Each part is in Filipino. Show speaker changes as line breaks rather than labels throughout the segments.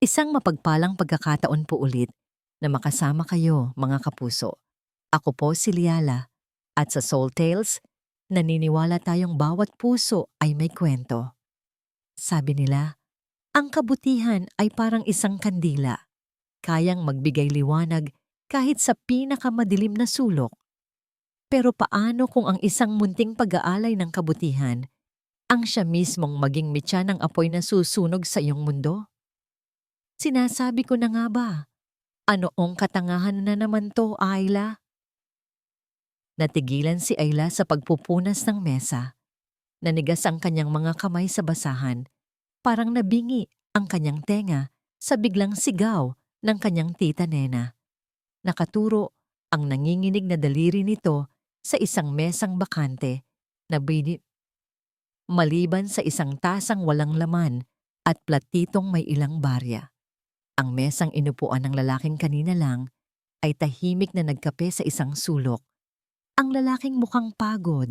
Isang mapagpalang pagkakataon po ulit na makasama kayo, mga kapuso. Ako po si Liala at sa Soul Tales, naniniwala tayong bawat puso ay may kwento. Sabi nila, ang kabutihan ay parang isang kandila, kayang magbigay liwanag kahit sa pinakamadilim na sulok. Pero paano kung ang isang munting pag-aalay ng kabutihan ang siya mismong maging mitya ng apoy na susunog sa iyong mundo? Sinasabi ko na nga ba, anoong katangahan na naman to, Ayla? Natigilan si Ayla sa pagpupunas ng mesa. Nanigas ang kanyang mga kamay sa basahan. Parang nabingi ang kanyang tenga sa biglang sigaw ng kanyang tita Nena. Nakaturo ang nanginginig na daliri nito sa isang mesang bakante na maliban sa isang tasang walang laman at platitong may ilang barya. Ang mesang inupuan ng lalaking kanina lang ay tahimik na nagkape sa isang sulok. Ang lalaking mukhang pagod.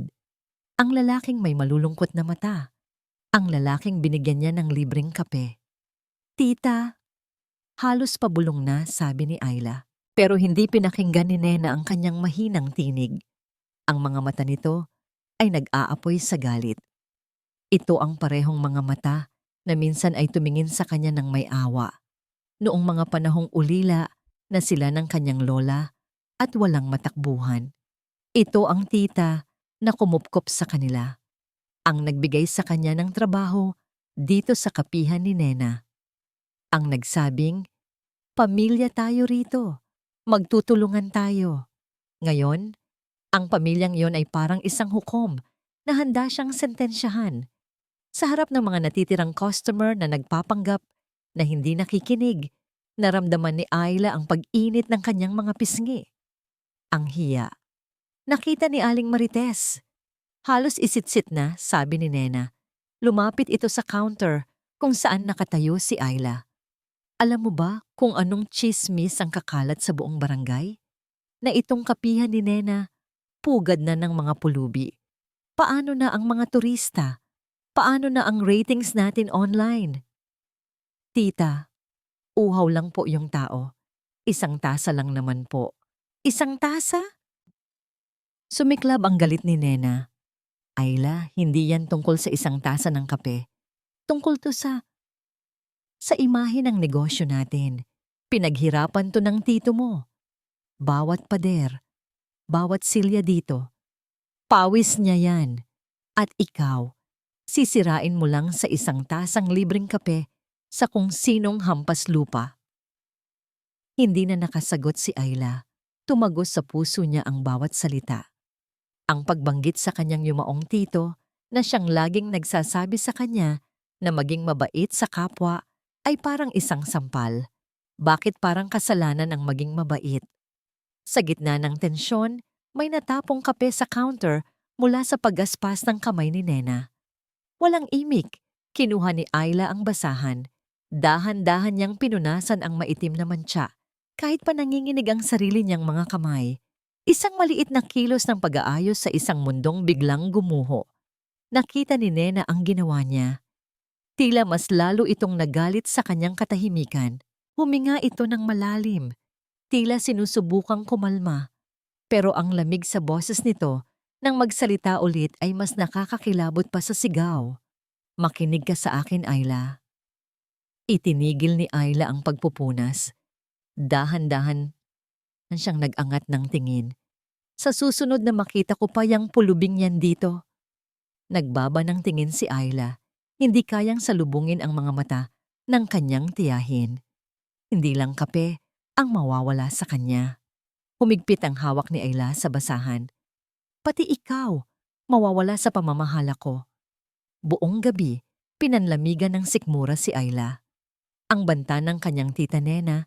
Ang lalaking may malulungkot na mata. Ang lalaking binigyan niya ng libreng kape. Tita, halos pabulong na, sabi ni Ayla. Pero hindi pinakinggan ni Nena ang kanyang mahinang tinig. Ang mga mata nito ay nag-aapoy sa galit. Ito ang parehong mga mata na minsan ay tumingin sa kanya ng may awa. Noong mga panahong ulila na sila ng kanyang lola at walang matakbuhan. Ito ang tita na kumupkop sa kanila. Ang nagbigay sa kanya ng trabaho dito sa kapihan ni Nena. Ang nagsabing, pamilya tayo rito, magtutulungan tayo. Ngayon, ang pamilyang iyon ay parang isang hukom na handa siyang sentensyahan. Sa harap ng mga natitirang customer na nagpapanggap na hindi nakikinig, naramdaman ni Ayla ang pag-init ng kanyang mga pisngi. Ang hiya. Nakita ni Aling Marites. Halos isitsit na, sabi ni Nena. Lumapit ito sa counter kung saan nakatayo si Ayla. Alam mo ba kung anong chismis ang kakalat sa buong barangay? Na itong kapihan ni Nena, pugad na ng mga pulubi. Paano na ang mga turista? Paano na ang ratings natin online? Tita, uhaw lang po yung tao. Isang tasa lang naman po. Isang tasa? Sumiklab ang galit ni Nena. Ayla, hindi yan tungkol sa isang tasa ng kape. Tungkol to sa imahe ng negosyo natin. Pinaghirapan to ng tito mo. Bawat pader, bawat silya dito. Pawis niya yan. At ikaw, sisirain mo lang sa isang tasang libreng kape sa kung sinong hampas lupa. Hindi na nakasagot si Ayla. Tumagos sa puso niya ang bawat salita. Ang pagbanggit sa kanyang yumaong tito na siyang laging nagsasabi sa kanya na maging mabait sa kapwa ay parang isang sampal. Bakit parang kasalanan ang maging mabait? Sa gitna ng tensyon, may natapong kape sa counter mula sa paggaspas ng kamay ni Nena. Walang imik, kinuha ni Ayla ang basahan. Dahan-dahan niyang pinunasan ang maitim na mantsa, kahit pa nanginginig ang sarili niyang mga kamay. Isang maliit na kilos ng pag-aayos sa isang mundong biglang gumuho. Nakita ni Nena ang ginawa niya. Tila mas lalo itong nagalit sa kanyang katahimikan. Huminga ito ng malalim. Tila sinusubukang kumalma. Pero ang lamig sa boses nito nang magsalita ulit ay mas nakakakilabot pa sa sigaw. Makinig ka sa akin, Ayla. Itinigil ni Ayla ang pagpupunas. Dahan-dahan siyang nag-angat ng tingin. Sa susunod na makita ko pa yang pulubing yan dito. Nagbaba ng tingin si Ayla. Hindi kayang salubungin ang mga mata ng kanyang tiyahin. Hindi lang kape ang mawawala sa kanya. Humigpit ang hawak ni Ayla sa basahan. Pati ikaw, mawawala sa pamamahala ko. Buong gabi, pinanlamigan ng sikmura si Ayla. Ang banta ng kanyang tita Nena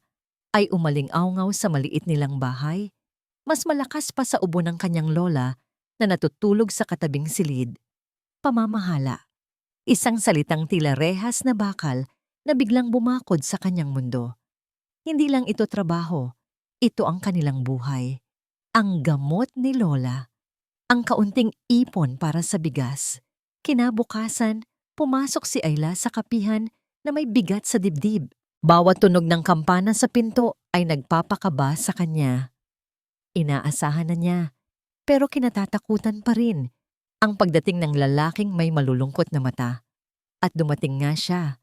ay umaling-awngaw sa maliit nilang bahay. Mas malakas pa sa ubo ng kanyang lola na natutulog sa katabing silid. Pamamahala. Isang salitang tila rehas na bakal na biglang bumakod sa kanyang mundo. Hindi lang ito trabaho, ito ang kanilang buhay. Ang gamot ni lola. Ang kaunting ipon para sa bigas. Kinabukasan, pumasok si Ayla sa kapihan na may bigat sa dibdib. Bawat tunog ng kampana sa pinto ay nagpapakaba sa kanya. Inaasahan na niya, pero kinatatakutan pa rin ang pagdating ng lalaking may malulungkot na mata. At dumating nga siya,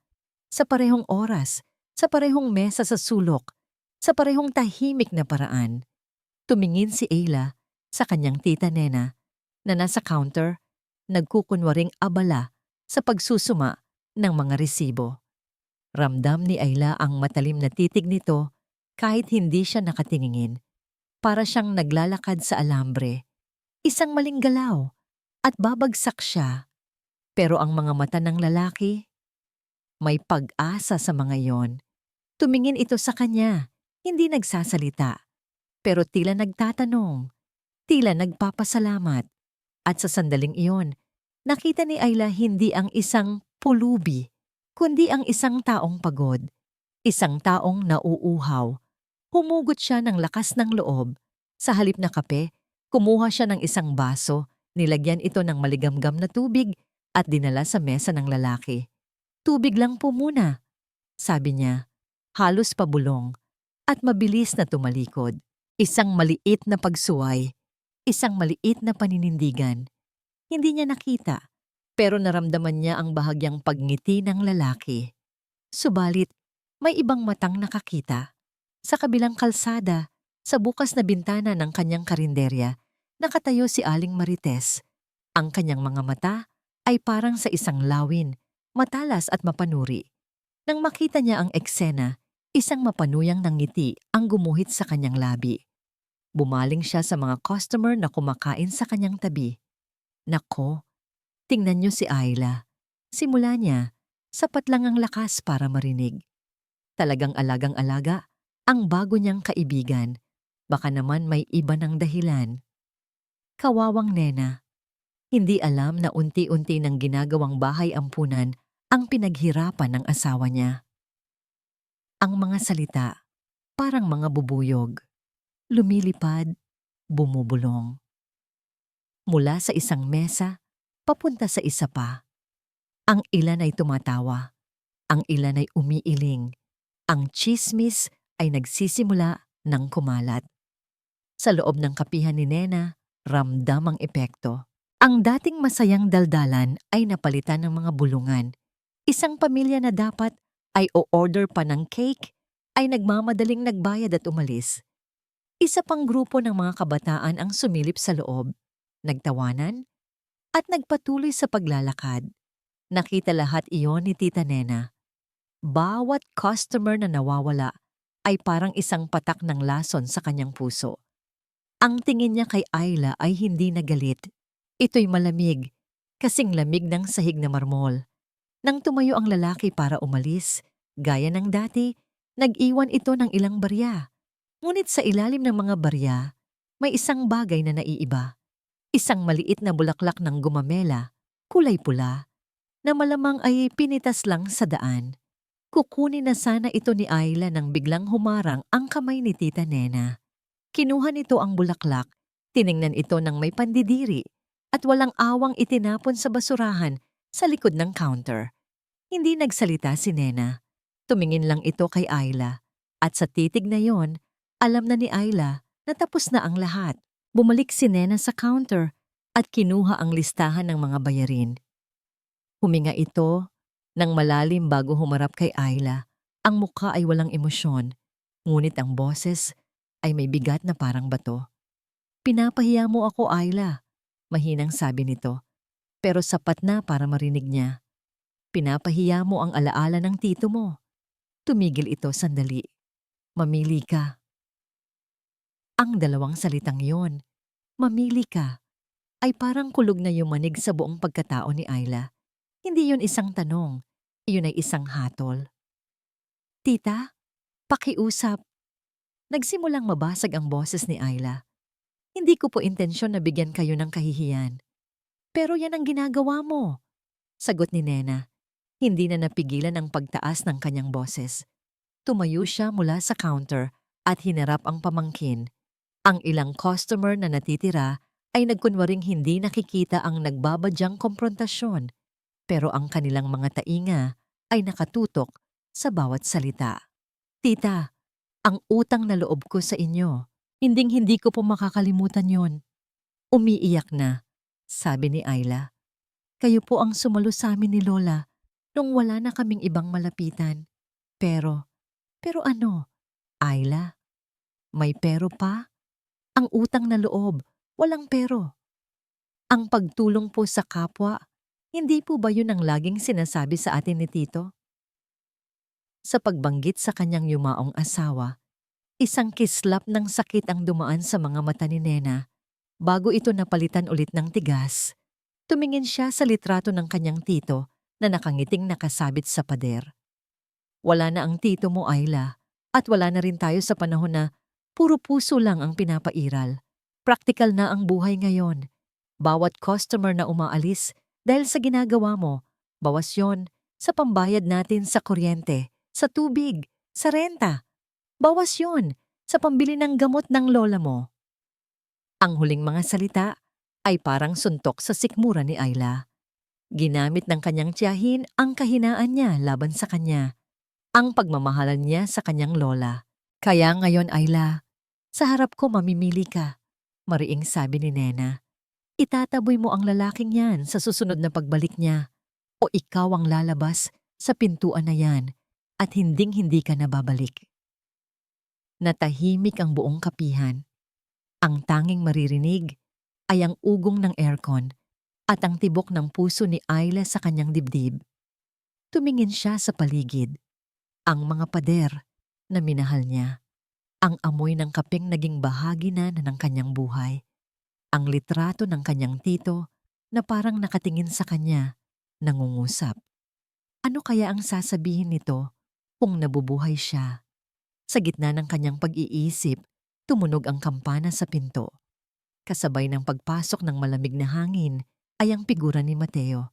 sa parehong oras, sa parehong mesa sa sulok, sa parehong tahimik na paraan. Tumingin si Ayla sa kanyang tita Nena na nasa counter, nagkukunwaring abala sa pagsusuma ng mga resibo. Ramdam ni Ayla ang matalim na titig nito kahit hindi siya nakatingin. Para siyang naglalakad sa alambre. Isang maling galaw at babagsak siya. Pero ang mga mata ng lalaki, may pag-asa sa mga yon. Tumingin ito sa kanya, hindi nagsasalita. Pero tila nagtatanong, tila nagpapasalamat. At sa sandaling iyon, nakita ni Ayla hindi ang isang pulubi, kundi ang isang taong pagod. Isang taong nauuhaw. Humugot siya ng lakas ng loob. Sa halip na kape, kumuha siya ng isang baso, nilagyan ito ng maligamgam na tubig at dinala sa mesa ng lalaki. "Tubig lang po muna," sabi niya, halos pabulong, at mabilis na tumalikod. Isang maliit na pagsuway, isang maliit na paninindigan. Hindi niya nakita, pero naramdaman niya ang bahagyang pagngiti ng lalaki. Subalit, may ibang matang nakakita. Sa kabilang kalsada, sa bukas na bintana ng kanyang karinderya, nakatayo si Aling Marites. Ang kanyang mga mata ay parang sa isang lawin, matalas at mapanuri. Nang makita niya ang eksena, isang mapanuyang ng ngiti ang gumuhit sa kanyang labi. Bumaling siya sa mga customer na kumakain sa kanyang tabi. "Nako, tingnan niyo si Ayla. Simula niya, sapat lang ang lakas para marinig. Talagang alagang-alaga ang bago niyang kaibigan. Baka naman may iba ng dahilan." Kawawang nena. Hindi alam na unti-unti ng ginagawang bahay ampunan ang pinaghirapan ng asawa niya. Ang mga salita, parang mga bubuyog. Lumilipad, bumubulong. Mula sa isang mesa, papunta sa isa pa. Ang ilan ay tumatawa. Ang ilan ay umiiling. Ang tsismis ay nagsisimula ng kumalat. Sa loob ng kapihan ni Nena, ramdam ang epekto. Ang dating masayang daldalan ay napalitan ng mga bulungan. Isang pamilya na dapat ay o-order pa ng cake ay nagmamadaling nagbayad at umalis. Isa pang grupo ng mga kabataan ang sumilip sa loob, nagtawanan, at nagpatuloy sa paglalakad. Nakita lahat iyon ni Tita Nena. Bawat customer na nawawala ay parang isang patak ng lason sa kanyang puso. Ang tingin niya kay Ayla ay hindi nagalit. Ito'y malamig, kasing lamig ng sahig na marmol. Nang tumayo ang lalaki para umalis, gaya ng dati, nag-iwan ito ng ilang barya. Ngunit sa ilalim ng mga barya, may isang bagay na naiiba. Isang maliit na bulaklak ng gumamela, kulay pula, na malamang ay pinitas lang sa daan. Kukunin na sana ito ni Ayla nang biglang humarang ang kamay ni Tita Nena. Kinuha nito ang bulaklak, tiningnan ito ng may pandidiri, at walang awang itinapon sa basurahan sa likod ng counter. Hindi nagsalita si Nena. Tumingin lang ito kay Ayla, at sa titig na yon, alam na ni Ayla na tapos na ang lahat. Bumalik si Nena sa counter at kinuha ang listahan ng mga bayarin. Huminga ito ng malalim bago humarap kay Ayla. Ang mukha ay walang emosyon, ngunit ang boses ay may bigat na parang bato. "Pinapahiya mo ako, Ayla," mahinang sabi nito, pero sapat na para marinig niya. "Pinapahiya mo ang alaala ng tito mo." Tumigil ito sandali. "Mamili ka." Ang dalawang salitang yon, "mamili ka," ay parang kulog na yumanig sa buong pagkatao ni Ayla. Hindi yun isang tanong, iyon ay isang hatol. "Tita, pakiusap." Nagsimulang mabasag ang boses ni Ayla. "Hindi ko po intensyon na bigyan kayo ng kahihiyan. Pero yan ang ginagawa mo," sagot ni Nena. Hindi na napigilan ang pagtaas ng kanyang boses. Tumayo siya mula sa counter at hinarap ang pamangkin. Ang ilang customer na natitira ay nagkunwaring hindi nakikita ang nagbabadyang komprontasyon, pero ang kanilang mga tainga ay nakatutok sa bawat salita. Tita, ang utang na loob ko sa inyo, hinding-hindi ko po makakalimutan yon. Umiiyak na, sabi ni Ayla. Kayo po ang sumalo sa amin ni Lola nung wala na kaming ibang malapitan. Pero ano, Ayla? May pero pa? Ang utang na loob, walang pero. Ang pagtulong po sa kapwa, hindi po ba yun ang laging sinasabi sa atin ni Tito? Sa pagbanggit sa kanyang yumaong asawa, isang kislap ng sakit ang dumaan sa mga mata ni Nena. Bago ito napalitan ulit ng tigas, tumingin siya sa litrato ng kanyang tito na nakangiting nakasabit sa pader. Wala na ang tito mo, Ayla, at wala na rin tayo sa panahon na puro puso lang ang pinapairal. Praktikal na ang buhay ngayon. Bawat customer na umaalis dahil sa ginagawa mo, bawas yon sa pambayad natin sa kuryente, sa tubig, sa renta. Bawas yon sa pambili ng gamot ng lola mo. Ang huling mga salita ay parang suntok sa sikmura ni Ayla. Ginamit ng kanyang tiyahin ang kahinaan niya laban sa kanya, ang pagmamahalan niya sa kanyang lola. Kaya ngayon, Ayla, sa harap ko mamimili ka, mariing sabi ni Nena. Itataboy mo ang lalaking yan sa susunod na pagbalik niya o ikaw ang lalabas sa pintuan na yan at hinding-hindi ka nababalik. Natahimik ang buong kapihan. Ang tanging maririnig ay ang ugong ng aircon at ang tibok ng puso ni Ayla sa kanyang dibdib. Tumingin siya sa paligid. Ang mga pader na minahal niya. Ang amoy ng kapeng naging bahagi na ng kanyang buhay. Ang litrato ng kanyang tito na parang nakatingin sa kanya, nangungusap. Ano kaya ang sasabihin nito kung nabubuhay siya? Sa gitna ng kanyang pag-iisip, tumunog ang kampana sa pinto. Kasabay ng pagpasok ng malamig na hangin ay ang figura ni Mateo.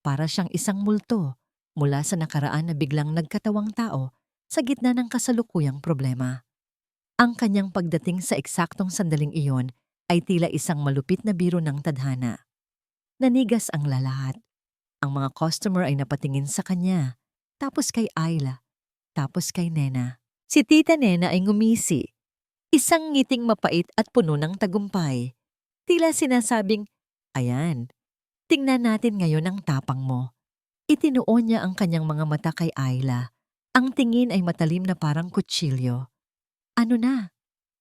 Para siyang isang multo mula sa nakaraan na biglang nagkatawang tao sa gitna ng kasalukuyang problema. Ang kanyang pagdating sa eksaktong sandaling iyon ay tila isang malupit na biro ng tadhana. Nanigas ang lalahat. Ang mga customer ay napatingin sa kanya, tapos kay Ayla, tapos kay Nena. Si Tita Nena ay ngumisi. Isang ngiting mapait at puno ng tagumpay. Tila sinasabing, ayan, tingnan natin ngayon ang tapang mo. Itinuon niya ang kanyang mga mata kay Ayla. Ang tingin ay matalim na parang kutsilyo. Ano na?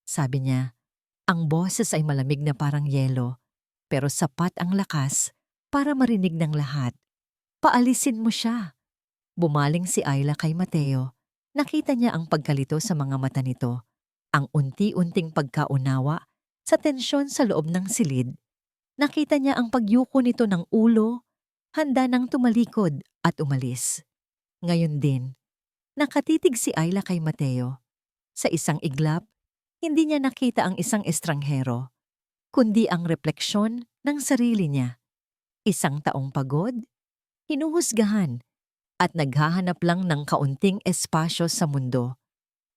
Sabi niya. Ang boses ay malamig na parang yelo, pero sapat ang lakas para marinig ng lahat. Paalisin mo siya. Bumaling si Ayla kay Mateo. Nakita niya ang pagkalito sa mga mata nito, ang unti-unting pagkaunawa sa tensyon sa loob ng silid. Nakita niya ang pagyuko nito ng ulo, handa nang tumalikod at umalis. Ngayon din, nakatitig si Ayla kay Mateo. Sa isang iglap, hindi niya nakita ang isang estranghero, kundi ang refleksyon ng sarili niya. Isang taong pagod, hinuhusgahan, at naghahanap lang ng kaunting espasyo sa mundo.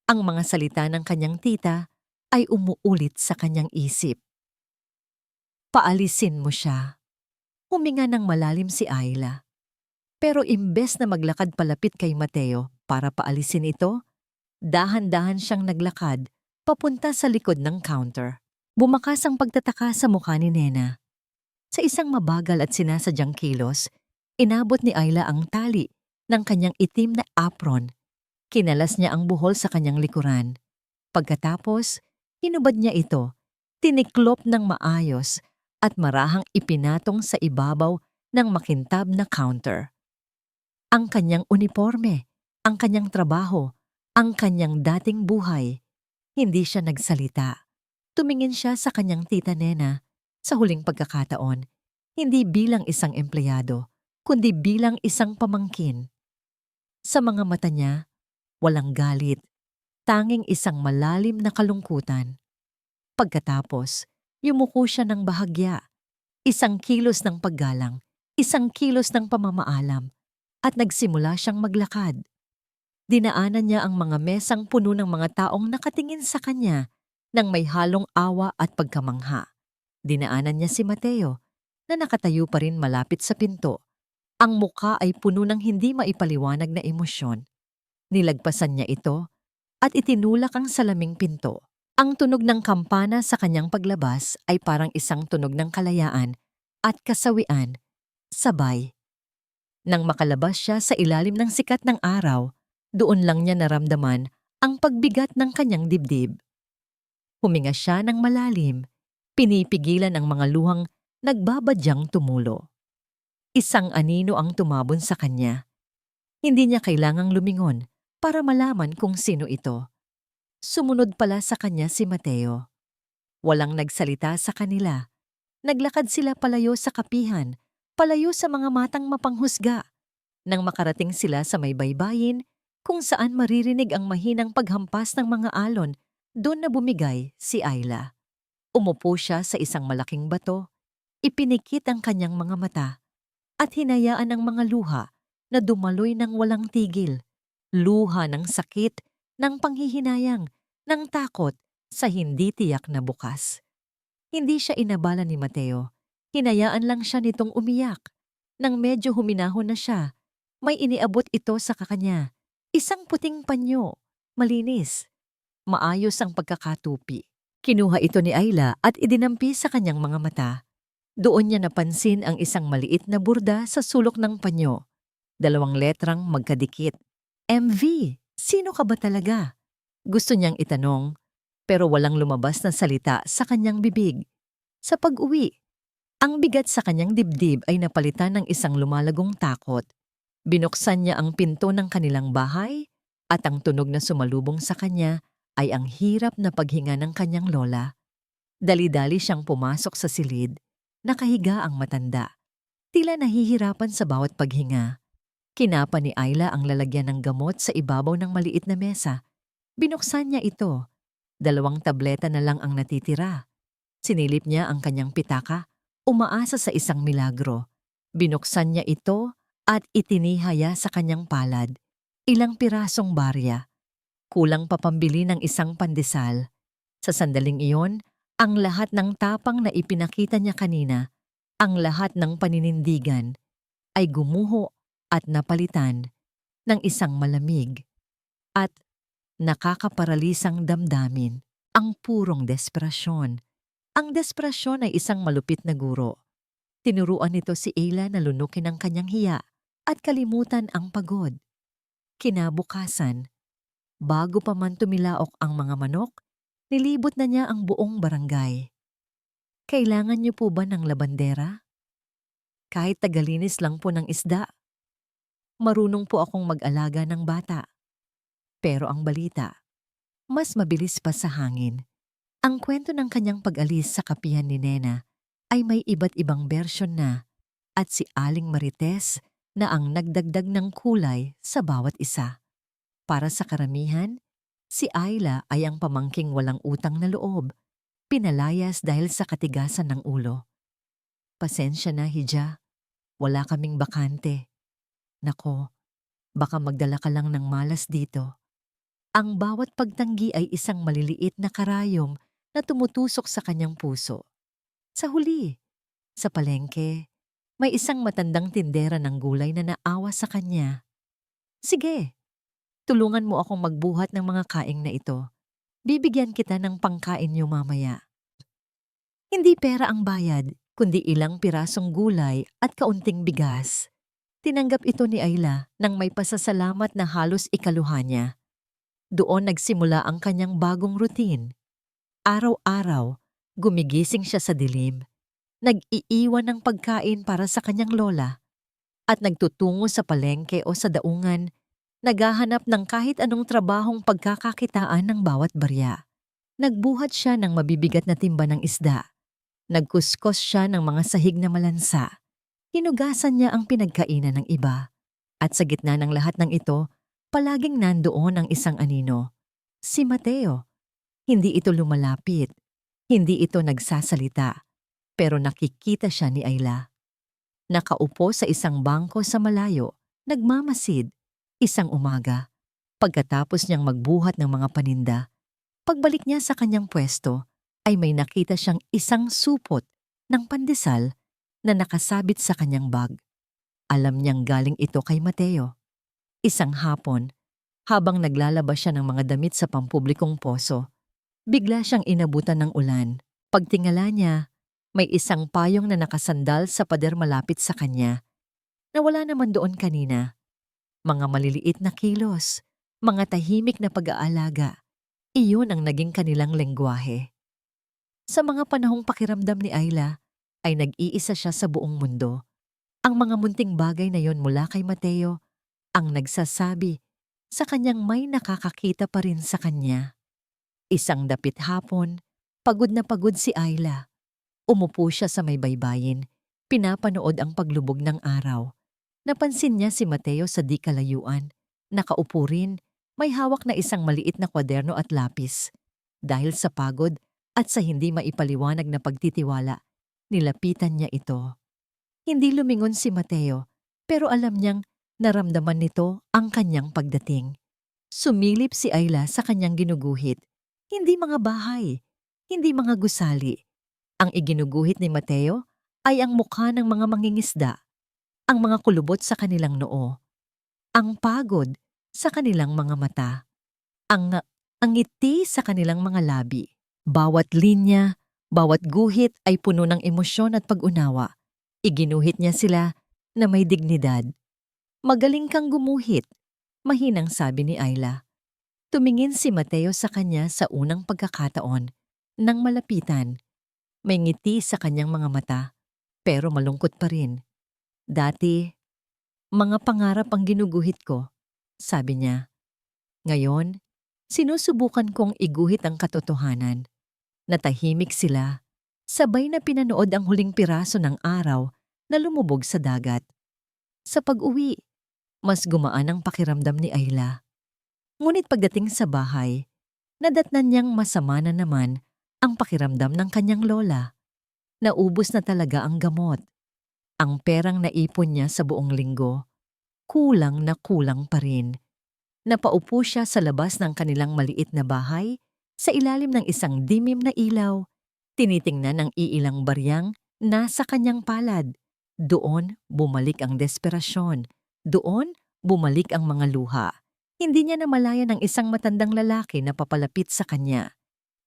Ang mga salita ng kanyang tita ay umuulit sa kanyang isip. Paalisin mo siya. Huminga ng malalim si Ayla. Pero imbes na maglakad palapit kay Mateo para paalisin ito, dahan-dahan siyang naglakad papunta sa likod ng counter. Bumakas ang pagtataka sa mukha ni Nena. Sa isang mabagal at sinasadyang kilos, inabot ni Ayla ang tali ng kanyang itim na apron. Kinalas niya ang buhol sa kanyang likuran. Pagkatapos, hinubad niya ito, tiniklop ng maayos at marahang ipinatong sa ibabaw ng makintab na counter. Ang kanyang uniforme, ang kanyang trabaho, ang kanyang dating buhay. Hindi siya nagsalita. Tumingin siya sa kanyang tita Nena sa huling pagkakataon, hindi bilang isang empleyado, kundi bilang isang pamangkin. Sa mga mata niya, walang galit, tanging isang malalim na kalungkutan. Pagkatapos, yumuko siya ng bahagya, isang kilos ng paggalang, isang kilos ng pamamaalam, at nagsimula siyang maglakad. Dinaanan niya ang mga mesang puno ng mga taong nakatingin sa kanya nang may halong awa at pagkamangha. Dinaanan niya si Mateo na nakatayo pa rin malapit sa pinto. Ang mukha ay puno ng hindi maipaliwanag na emosyon. Nilagpasan niya ito at itinulak ang salaming pinto. Ang tunog ng kampana sa kanyang paglabas ay parang isang tunog ng kalayaan at kasawian, sabay. Nang makalabas siya sa ilalim ng sikat ng araw, doon lang niya naramdaman ang pagbigat ng kanyang dibdib. Huminga siya ng malalim, pinipigilan ang mga luhang nagbabadyang tumulo. Isang anino ang tumabon sa kanya. Hindi niya kailangang lumingon para malaman kung sino ito. Sumunod pala sa kanya si Mateo. Walang nagsalita sa kanila. Naglakad sila palayo sa kapihan, palayo sa mga matang mapanghusga. Nang makarating sila sa may baybayin, kung saan maririnig ang mahinang paghampas ng mga alon, doon na bumigay si Ayla. Umupo siya sa isang malaking bato, ipinikit ang kanyang mga mata, at hinayaan ang mga luha na dumaloy ng walang tigil. Luha ng sakit, ng panghihinayang, ng takot sa hindi tiyak na bukas. Hindi siya inabala ni Mateo. Hinayaan lang siya nitong umiyak. Nang medyo huminahon na siya, may iniabot ito sa kakanya. Isang puting panyo, malinis. Maayos ang pagkakatupi. Kinuha ito ni Ayla at idinampi sa kanyang mga mata. Doon niya napansin ang isang maliit na burda sa sulok ng panyo. 2 letrang magkadikit. MV, sino ka ba talaga? Gusto niyang itanong, pero walang lumabas na salita sa kanyang bibig. Sa pag-uwi, ang bigat sa kanyang dibdib ay napalitan ng isang lumalagong takot. Binuksan niya ang pinto ng kanilang bahay at ang tunog na sumalubong sa kanya ay ang hirap na paghinga ng kanyang lola. Dali-dali siyang pumasok sa silid. Nakahiga ang matanda. Tila nahihirapan sa bawat paghinga. Kinapa ni Ayla ang lalagyan ng gamot sa ibabaw ng maliit na mesa. Binuksan niya ito. 2 tableta na lang ang natitira. Sinilip niya ang kanyang pitaka, umaasa sa isang milagro. Binuksan niya ito at itinihaya sa kanyang palad. Ilang pirasong barya. Kulang pa pambili ng isang pandesal. Sa sandaling iyon, ang lahat ng tapang na ipinakita niya kanina, ang lahat ng paninindigan, ay gumuho at napalitan ng isang malamig at nakakaparalisang damdamin, ang purong desperasyon. Ang desperasyon ay isang malupit na guro. Tinuruan nito si Ayla na lunukin ang kanyang hiya at kalimutan ang pagod. Kinabukasan, bago pa man tumilaok ang mga manok, nilibot na niya ang buong barangay. Kailangan niyo po ba ng labandera? Kahit tagalinis lang po ng isda. Marunong po akong mag-alaga ng bata. Pero ang balita, mas mabilis pa sa hangin. Ang kwento ng kanyang pag-alis sa kapihan ni Nena ay may iba't ibang bersyon na at si Aling Marites na ang nagdagdag ng kulay sa bawat isa. Para sa karamihan, si Ayla ay ang pamangking walang utang na loob, pinalayas dahil sa katigasan ng ulo. Pasensya na, Hija. Wala kaming bakante. Nako, baka magdala ka lang ng malas dito. Ang bawat pagtanggi ay isang maliliit na karayom na tumutusok sa kanyang puso. Sa huli, sa palengke, may isang matandang tindera ng gulay na naawa sa kanya. Sige, tulungan mo akong magbuhat ng mga kaing na ito. Bibigyan kita ng pangkain niyo mamaya. Hindi pera ang bayad, kundi ilang pirasong gulay at kaunting bigas. Tinanggap ito ni Ayla nang may pasasalamat na halos ikaluha niya. Doon nagsimula ang kanyang bagong routine. Araw-araw, gumigising siya sa dilim, nag-iiwan ng pagkain para sa kanyang lola, at nagtutungo sa palengke o sa daungan, naghahanap ng kahit anong trabahong pagkakakitaan ng bawat barya. Nagbuhat siya ng mabibigat na timba ng isda. Nagkuskos siya ng mga sahig na malansa. Hinugasan niya ang pinagkainan ng iba. At sa gitna ng lahat ng ito, palaging nandoon ang isang anino. Si Mateo. Hindi ito lumalapit. Hindi ito nagsasalita. Pero nakikita siya ni Ayla. Nakaupo sa isang bangko sa malayo, nagmamasid, isang umaga. Pagkatapos niyang magbuhat ng mga paninda, pagbalik niya sa kanyang pwesto, ay may nakita siyang isang supot ng pandesal na nakasabit sa kanyang bag. Alam niyang galing ito kay Mateo. Isang hapon, Habang naglalabas siya ng mga damit sa pampublikong poso, bigla siyang inabutan ng ulan. Pagtingala niya, may isang payong na nakasandal sa pader malapit sa kanya, na wala naman doon kanina. Mga maliliit na kilos, mga tahimik na pag-aalaga, iyon ang naging kanilang lengguwahe. Sa mga panahong pakiramdam ni Ayla, ay nag-iisa siya sa buong mundo. Ang mga munting bagay na yon mula kay Mateo ang nagsasabi sa kanyang may nakakakita pa rin sa kanya. Isang dapit hapon, pagod na pagod si Ayla. Umupo siya sa may baybayin, pinapanood ang paglubog ng araw. Napansin niya si Mateo sa di kalayuan. Nakaupo rin, may hawak na isang maliit na kwaderno at lapis. Dahil sa pagod at sa hindi maipaliwanag na pagtitiwala, nilapitan niya ito. Hindi lumingon si Mateo, pero alam niyang naramdaman nito ang kanyang pagdating. Sumilip si Ayla sa kanyang ginuguhit. Hindi mga bahay, hindi mga gusali. Ang iginuguhit ni Mateo ay ang mukha ng mga mangingisda, ang mga kulubot sa kanilang noo, ang pagod sa kanilang mga mata, ang ngiti sa kanilang mga labi. Bawat linya, bawat guhit ay puno ng emosyon at pag-unawa. Iginuhit niya sila na may dignidad. Magaling kang gumuhit, mahinang sabi ni Ayla. Tumingin si Mateo sa kanya sa unang pagkakataon. Nang malapitan, may ngiti sa kanyang mga mata, pero malungkot pa rin. Dati, mga pangarap ang ginuguhit ko, sabi niya. Ngayon, sinusubukan kong iguhit ang katotohanan. Natahimik sila, sabay na pinanood ang huling piraso ng araw na lumubog sa dagat. Sa pag-uwi, mas gumaan ang pakiramdam ni Ayla. Ngunit pagdating sa bahay, nadatnan niyang masama na naman ang pakiramdam ng kanyang lola. Naubos na talaga ang gamot. Ang perang naipon niya sa buong linggo, kulang na kulang pa rin. Napaupo siya sa labas ng kanilang maliit na bahay, sa ilalim ng isang dimim na ilaw, tinitingnan ang iilang baryang nasa kanyang palad. Doon bumalik ang desperasyon. Doon bumalik ang mga luha. Hindi niya namalayan ang isang matandang lalaki na papalapit sa kanya.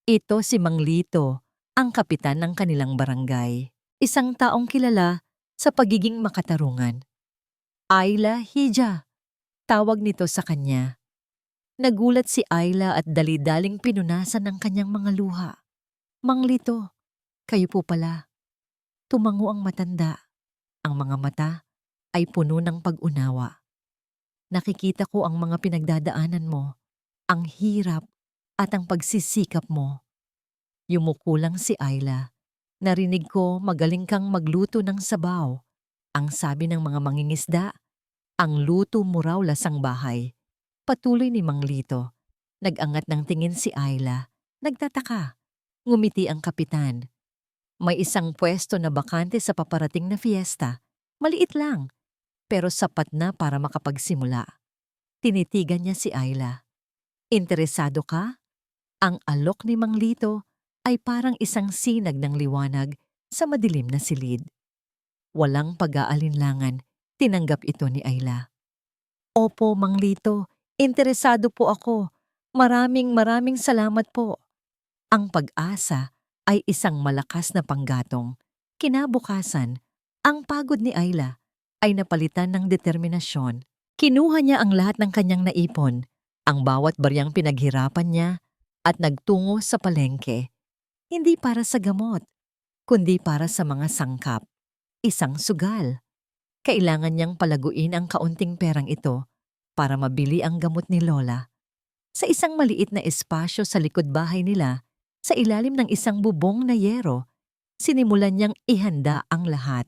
Ito si Mang Lito, ang kapitan ng kanilang barangay. Isang taong kilala sa pagiging makatarungan. Ayla Hija, tawag nito sa kanya. Nagulat si Ayla at dali-daling pinunasan ng kanyang mga luha. Mang Lito, kayo po pala. Tumango ang matanda. Ang mga mata ay puno ng pag-unawa. Nakikita ko ang mga pinagdadaanan mo, ang hirap at ang pagsisikap mo. Yumuko lang si Ayla. Narinig ko magaling kang magluto ng sabaw. Ang sabi ng mga mangingisda, ang luto mo raw lasang bahay. Patuloy ni Mang Lito. Nag-angat ng tingin si Ayla. Nagtataka. Ngumiti ang kapitan. May isang pwesto na bakante sa paparating na fiesta. Maliit lang, pero sapat na para makapagsimula. Tinitigan niya si Ayla. Interesado ka? Ang alok ni Mang Lito ay parang isang sinag ng liwanag sa madilim na silid. Walang pag-aalinlangan, tinanggap ito ni Ayla. Opo, Mang Lito, interesado po ako. Maraming salamat po. Ang pag-asa ay isang malakas na panggatong. Kinabukasan, ang pagod ni Ayla ay napalitan ng determinasyon. Kinuha niya ang lahat ng kanyang naipon, ang bawat baryang pinaghirapan niya, at nagtungo sa palengke. Hindi para sa gamot, kundi para sa mga sangkap. Isang sugal. Kailangan niyang palaguin ang kaunting perang ito para mabili ang gamot ni Lola. Sa isang maliit na espasyo sa likod bahay nila, sa ilalim ng isang bubong na yero, sinimulan niyang ihanda ang lahat.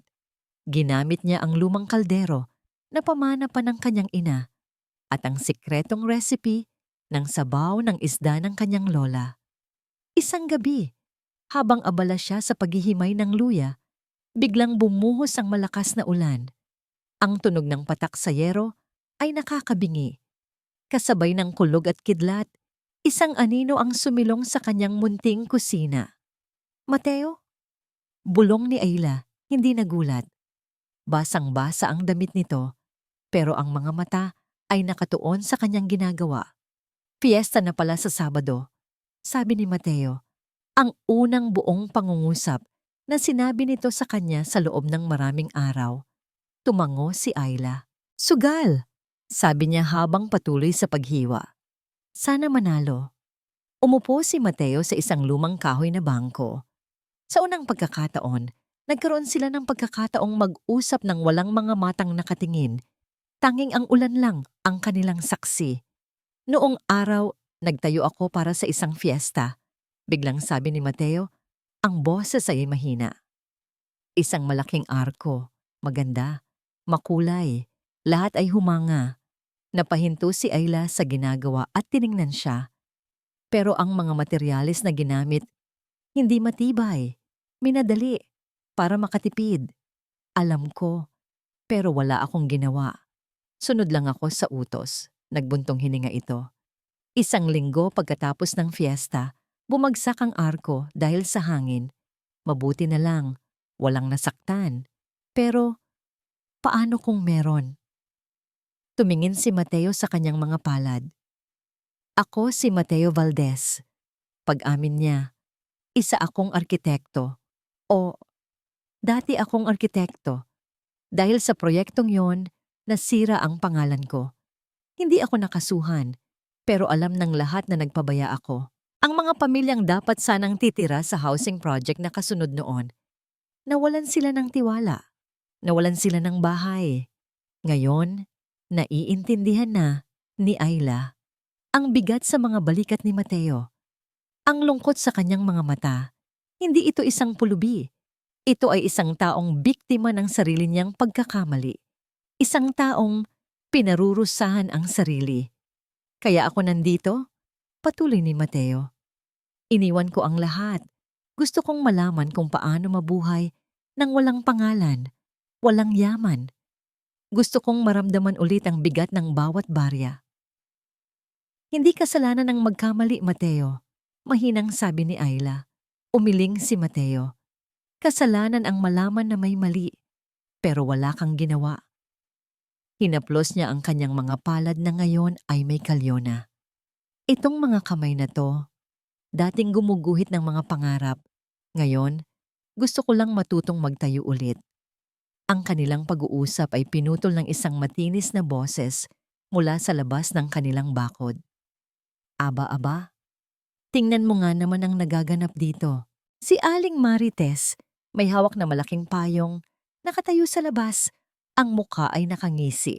Ginamit niya ang lumang kaldero na pamana pa ng kanyang ina at ang sikretong recipe ng sabaw ng isda ng kanyang lola. Isang gabi, habang abala siya sa paghihimay ng luya, biglang bumuhos ang malakas na ulan. Ang tunog ng patak sa yero ay nakakabingi. Kasabay ng kulog at kidlat, isang anino ang sumilong sa kanyang munting kusina. Mateo? Bulong ni Ayla, hindi nagulat. Basang-basa ang damit nito, pero ang mga mata ay nakatuon sa kanyang ginagawa. Fiesta na pala sa Sabado, sabi ni Mateo, ang unang buong pangungusap na sinabi nito sa kanya sa loob ng maraming araw. Tumango si Ayla. Sugal, sabi niya habang patuloy sa paghiwa. Sana manalo. Umupo si Mateo sa isang lumang kahoy na bangko. Sa unang pagkakataon, nagkaroon sila ng pagkakataong mag-usap ng walang mga matang nakatingin. Tanging ang ulan lang ang kanilang saksi. Noong araw, nagtayo ako para sa isang fiesta. Biglang sabi ni Mateo, ang boses ay mahina. Isang malaking arko, maganda, makulay, lahat ay humanga. Napahinto si Ayla sa ginagawa at tiningnan siya. Pero ang mga materyales na ginamit, hindi matibay, minadali, para makatipid. Alam ko, pero wala akong ginawa. Sunod lang ako sa utos, nagbuntong hininga ito. Isang linggo pagkatapos ng fiesta, bumagsak ang arko dahil sa hangin. Mabuti na lang, walang nasaktan. Pero, paano kung meron? Tumingin si Mateo sa kanyang mga palad. Ako si Mateo Valdez. Pag-amin niya, isa akong arkitekto. O, dati akong arkitekto. Dahil sa proyektong yon, nasira ang pangalan ko. Hindi ako nakasuhan, pero alam ng lahat na nagpabaya ako. Ang mga pamilyang dapat sanang titira sa housing project na kasunod noon, nawalan sila ng tiwala. Nawalan sila ng bahay. Ngayon, naiintindihan na ni Ayla ang bigat sa mga balikat ni Mateo. Ang lungkot sa kanyang mga mata. Hindi ito isang pulubi. Ito ay isang taong biktima ng sarili niyang pagkakamali. Isang taong pinarurusahan ang sarili. Kaya ako nandito, patuloy ni Mateo. Iniwan ko ang lahat. Gusto kong malaman kung paano mabuhay nang walang pangalan, walang yaman. Gusto kong maramdaman ulit ang bigat ng bawat barya. Hindi kasalanan ng magkamali, Mateo. Mahinang sabi ni Ayla. Umiling si Mateo. Kasalanan ang malaman na may mali, pero wala kang ginawa. Hinaplos niya ang kanyang mga palad na ngayon ay may kalyo na. Itong mga kamay na to, dating gumuguhit ng mga pangarap. Ngayon, gusto ko lang matutong magtayo ulit. Ang kanilang pag-uusap ay pinutol ng isang matinis na boses mula sa labas ng kanilang bakod. Aba-aba, tingnan mo nga naman ang nagaganap dito. Si Aling Marites, may hawak na malaking payong, nakatayo sa labas, ang muka ay nakangisi.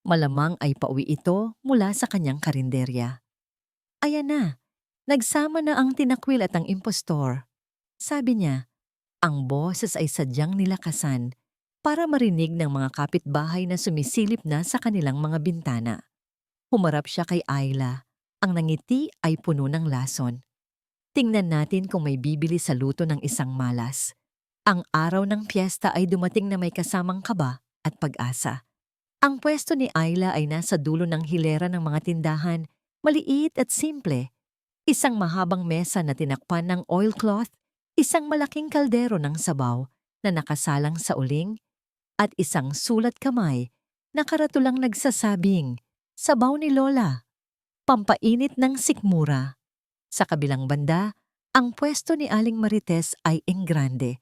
Malamang ay pauwi ito mula sa kanyang karinderya. Ayan na, nagsama na ang tinakwil at ang impostor. Sabi niya, ang boses ay sadyang nilakasan para marinig ng mga kapitbahay na sumisilip na sa kanilang mga bintana. Humarap siya kay Ayla, ang nangiti ay puno ng lason. Tingnan natin kung may bibili sa luto ng isang malas. Ang araw ng piyesta ay dumating na may kasamang kaba at pag-asa. Ang pwesto ni Ayla ay nasa dulo ng hilera ng mga tindahan, maliit at simple. Isang mahabang mesa na tinakpan ng oilcloth, isang malaking kaldero ng sabaw na nakasalang sa uling, at isang sulat kamay na karatulang nagsasabing, "Sabaw ni Lola, pampainit ng sikmura." Sa kabilang banda, ang pwesto ni Aling Marites ay enggrande.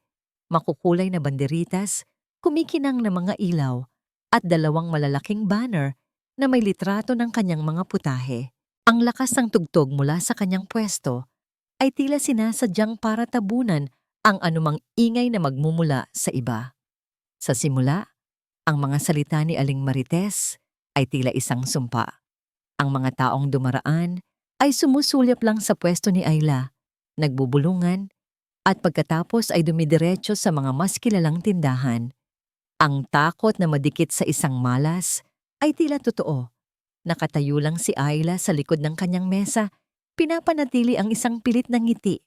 Makukulay na banderitas, kumikinang na mga ilaw, at dalawang malalaking banner na may litrato ng kanyang mga putahe. Ang lakas ng tugtog mula sa kanyang pwesto ay tila sinasadyang para tabunan ang anumang ingay na magmumula sa iba. Sa simula, ang mga salita ni Aling Marites ay tila isang sumpa. Ang mga taong dumaraan ay sumusulyap lang sa pwesto ni Ayla, nagbubulungan, at pagkatapos ay dumidiretso sa mga mas kilalang tindahan. Ang takot na madikit sa isang malas ay tila totoo. Nakatayo lang si Ayla sa likod ng kanyang mesa, pinapanatili ang isang pilit na ngiti.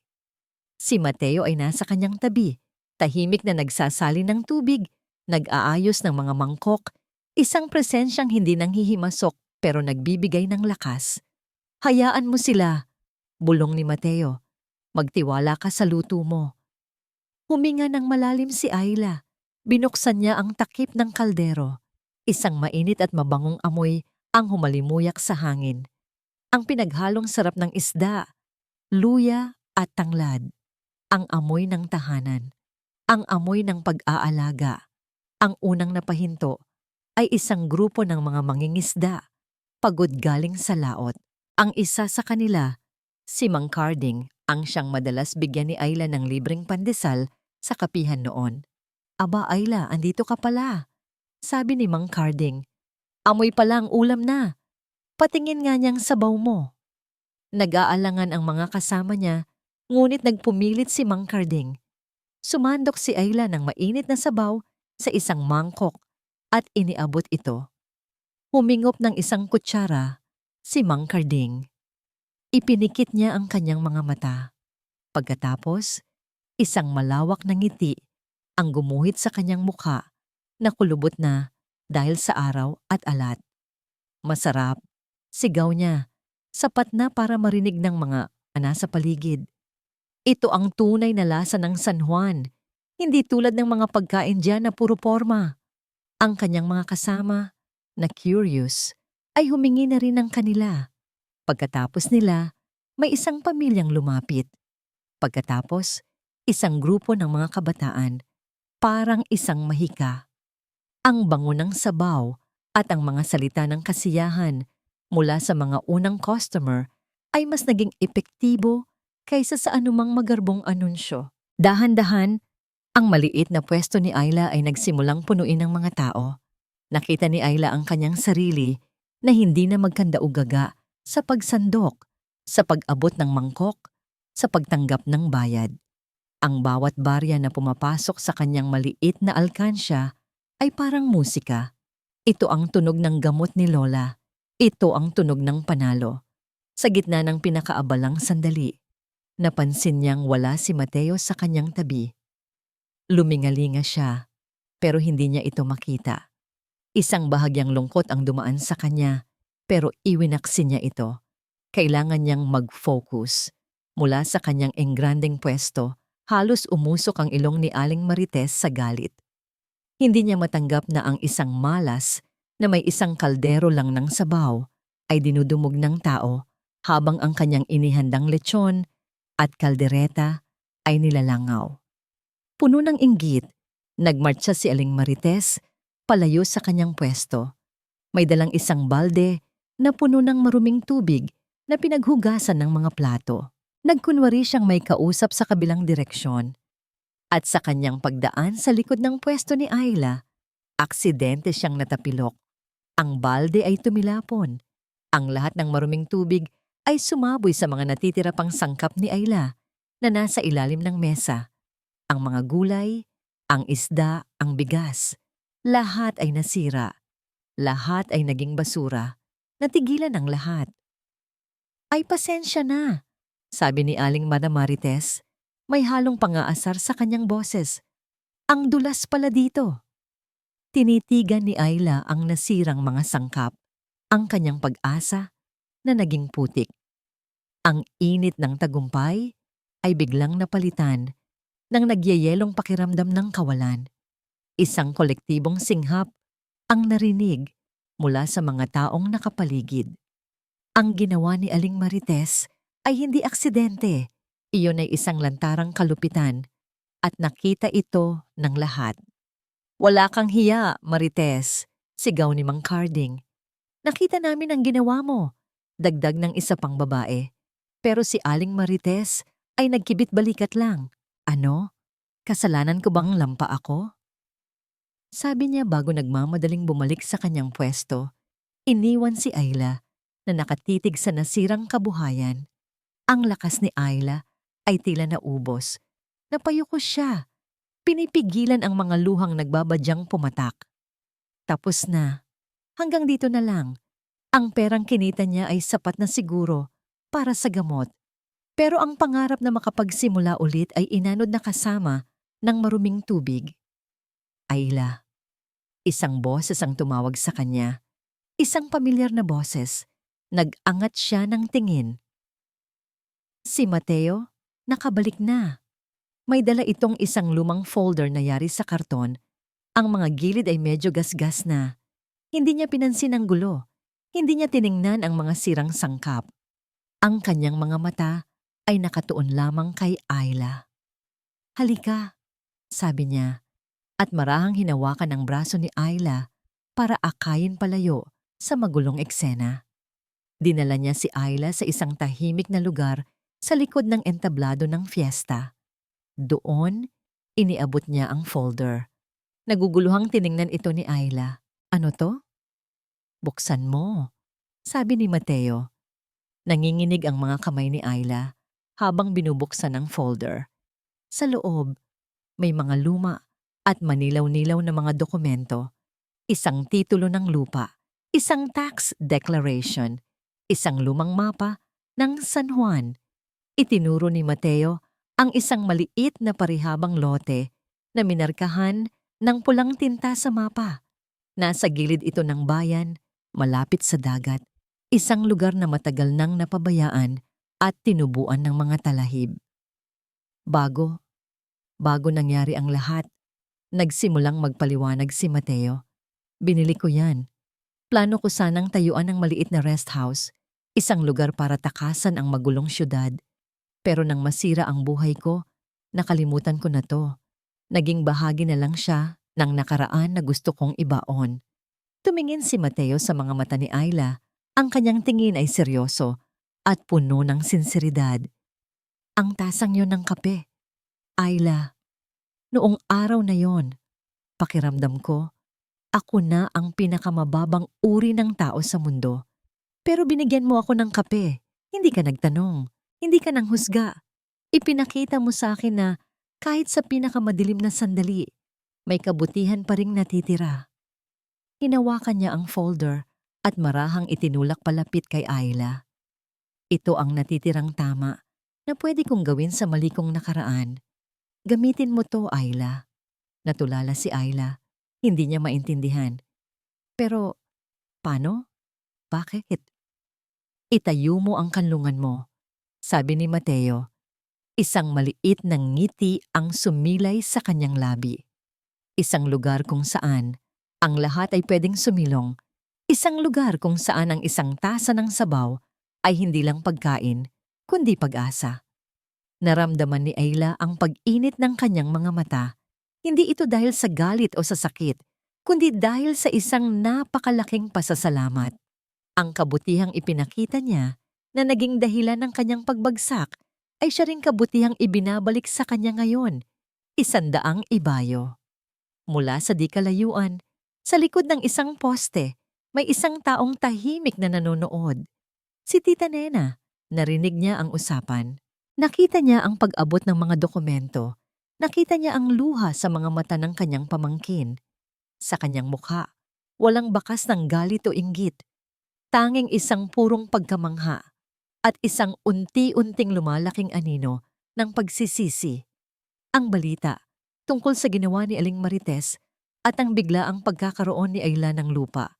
Si Mateo ay nasa kanyang tabi, tahimik na nagsasali ng tubig, nag-aayos ng mga mangkok, isang presensyang hindi nanghihimasok pero nagbibigay ng lakas. Hayaan mo sila, bulong ni Mateo. Magtiwala ka sa luto mo. Huminga ng malalim si Ayla. Binuksan niya ang takip ng kaldero. Isang mainit at mabangong amoy ang humalimuyak sa hangin, ang pinaghalong sarap ng isda, luya at tanglad, ang amoy ng tahanan, ang amoy ng pag-aalaga. Ang unang napahinto ay isang grupo ng mga mangingisda, pagod galing sa laot. Ang isa sa kanila, si Mang Carding, ang siyang madalas bigyan ni Ayla ng libreng pandesal sa kapihan noon. "Aba Ayla, andito ka pala," sabi ni Mang Carding. "Amoy pala ang ulam na. Patingin nga niyang sabaw mo." Nag-aalangan ang mga kasama niya, ngunit nagpumilit si Mang Carding. Sumandok si Ayla ng mainit na sabaw sa isang mangkok at iniabot ito. Humingop ng isang kutsara si Mang Carding. Ipinikit niya ang kanyang mga mata. Pagkatapos, isang malawak na ngiti ang gumuhit sa kanyang mukha na kulubot na dahil sa araw at alat. "Masarap," sigaw niya, sapat na para marinig ng mga nasa paligid. "Ito ang tunay na lasa ng San Juan, hindi tulad ng mga pagkain diyan na puro porma." Ang kanyang mga kasama, na curious, ay humingi na rin ng kanila. Pagkatapos nila, may isang pamilyang lumapit. Pagkatapos, isang grupo ng mga kabataan, parang isang mahika. Ang bango ng sabaw at ang mga salita ng kasiyahan mula sa mga unang customer ay mas naging epektibo kaysa sa anumang magarbong anunsyo. Dahan-dahan, ang maliit na pwesto ni Ayla ay nagsimulang punuin ng mga tao. Nakita ni Ayla ang kanyang sarili na hindi na magkandaugaga sa pagsandok, sa pag-abot ng mangkok, sa pagtanggap ng bayad. Ang bawat barya na pumapasok sa kanyang maliit na alkansya ay parang musika. Ito ang tunog ng gamot ni Lola. Ito ang tunog ng panalo. Sa gitna ng pinakaabalang sandali, napansin niyang wala si Mateo sa kanyang tabi. Lumingalinga siya, pero hindi niya ito makita. Isang bahagyang lungkot ang dumaan sa kanya, pero iwinaksin niya ito. Kailangan niyang mag-focus. Mula sa kanyang engrandeng pwesto, halos umusok ang ilong ni Aling Marites sa galit. Hindi niya matanggap na ang isang malas na may isang kaldero lang ng sabaw ay dinudumog ng tao habang ang kanyang inihandang lechon at kaldereta ay nilalangaw. Puno ng inggit, nagmartsa si Aling Marites palayo sa kanyang pwesto. May dalang isang balde na puno ng maruming tubig na pinaghugasan ng mga plato. Nagkunwari siyang may kausap sa kabilang direksyon. At sa kanyang pagdaan sa likod ng pwesto ni Ayla, aksidente siyang natapilok. Ang balde ay tumilapon. Ang lahat ng maruming tubig ay sumaboy sa mga natitira pang sangkap ni Ayla na nasa ilalim ng mesa. Ang mga gulay, ang isda, ang bigas, lahat ay nasira. Lahat ay naging basura. Natigilan ang lahat. "Ay pasensya na," sabi ni Aling Madam Marites. May halong pangaasar sa kanyang boses. "Ang dulas pala dito." Tinitigan ni Ayla ang nasirang mga sangkap, ang kanyang pag-asa na naging putik. Ang init ng tagumpay ay biglang napalitan ng nagyayelong pakiramdam ng kawalan. Isang kolektibong singhap ang narinig mula sa mga taong nakapaligid. Ang ginawa ni Aling Marites ay hindi aksidente. Iyon ay isang lantarang kalupitan at nakita ito ng lahat. "Wala kang hiya, Marites," sigaw ni Mang Carding. "Nakita namin ang ginawa mo," dagdag ng isa pang babae. Pero si Aling Marites ay nagkibit balikat lang. "Ano? Kasalanan ko bang lampa ako?" Sabi niya bago nagmamadaling bumalik sa kanyang pwesto. Iniwan si Ayla na nakatitig sa nasirang kabuhayan. Ang lakas ni Ayla ay tila naubos. Napayuko siya. Pinipigilan ang mga luhang nagbabadyang pumatak. Tapos na. Hanggang dito na lang. Ang perang kinita niya ay sapat na siguro para sa gamot. Pero ang pangarap na makapagsimula ulit ay inanod na kasama ng maruming tubig. "Ayla." Isang boses ang tumawag sa kanya. Isang pamilyar na boses. Nag-angat siya ng tingin. Si Mateo, nakabalik na. May dala itong isang lumang folder na yari sa karton. Ang mga gilid ay medyo gasgas na. Hindi niya pinansin ang gulo. Hindi niya tiningnan ang mga sirang sangkap. Ang kanyang mga mata ay nakatuon lamang kay Ayla. "Halika," sabi niya, at marahang hinawakan ang braso ni Ayla para akayin palayo sa magulong eksena. Dinala niya si Ayla sa isang tahimik na lugar sa likod ng entablado ng fiesta. Doon, iniabot niya ang folder. Naguguluhang tiningnan ito ni Ayla. "Ano to?" "Buksan mo," sabi ni Mateo. Nanginginig ang mga kamay ni Ayla habang binubuksan ang folder. Sa loob, may mga luma at manilaw-nilaw na mga dokumento, isang titulo ng lupa, isang tax declaration, isang lumang mapa ng San Juan. Itinuro ni Mateo ang isang maliit na parihabang lote na minarkahan ng pulang tinta sa mapa. Nasa gilid ito ng bayan, malapit sa dagat, isang lugar na matagal nang napabayaan at tinubuan ng mga talahib. Bago nangyari ang lahat, nagsimulang magpaliwanag si Mateo. "Binili ko yan. Plano ko sanang tayuan ng maliit na rest house, isang lugar para takasan ang magulong syudad. Pero nang masira ang buhay ko, nakalimutan ko na to. Naging bahagi na lang siya ng nakaraan na gusto kong ibaon." Tumingin si Mateo sa mga mata ni Ayla. Ang kanyang tingin ay seryoso at puno ng sinseridad. "Ang tasang yon ng kape, Ayla. Noong araw na yon, pakiramdam ko, ako na ang pinakamababang uri ng tao sa mundo. Pero binigyan mo ako ng kape. Hindi ka nagtanong. Hindi ka nanghusga. Ipinakita mo sa akin na kahit sa pinakamadilim na sandali, may kabutihan pa ring natitira." Hinawakan niya ang folder at marahang itinulak palapit kay Ayla. "Ito ang natitirang tama na pwede kong gawin sa mali kong nakaraan. Gamitin mo to, Ayla." Natulala si Ayla. Hindi niya maintindihan. "Pero, paano? Bakit?" "Itayo mo ang kanlungan mo," sabi ni Mateo. Isang maliit na ngiti ang sumilay sa kanyang labi. Isang lugar kung saan ang lahat ay pwedeng sumilong. Isang lugar kung saan ang isang tasa ng sabaw ay hindi lang pagkain, kundi pag-asa. Naramdaman ni Ayla ang pag-init ng kanyang mga mata. Hindi ito dahil sa galit o sa sakit, kundi dahil sa isang napakalaking pasasalamat. Ang kabutihang ipinakita niya na naging dahilan ng kanyang pagbagsak ay siya ring kabutihang ibinabalik sa kanya ngayon. 100 ibayo. Mula sa di kalayuan, sa likod ng isang poste, may isang taong tahimik na nanonood. Si Tita Nena. Narinig niya ang usapan. Nakita niya ang pag-abot ng mga dokumento. Nakita niya ang luha sa mga mata ng kanyang pamangkin. Sa kanyang mukha, walang bakas ng galit o inggit. Tanging isang purong pagkamangha at isang unti-unting lumalaking anino ng pagsisisi. Ang balita tungkol sa ginawa ni Aling Marites at ang biglaang pagkakaroon ni Ayla ng lupa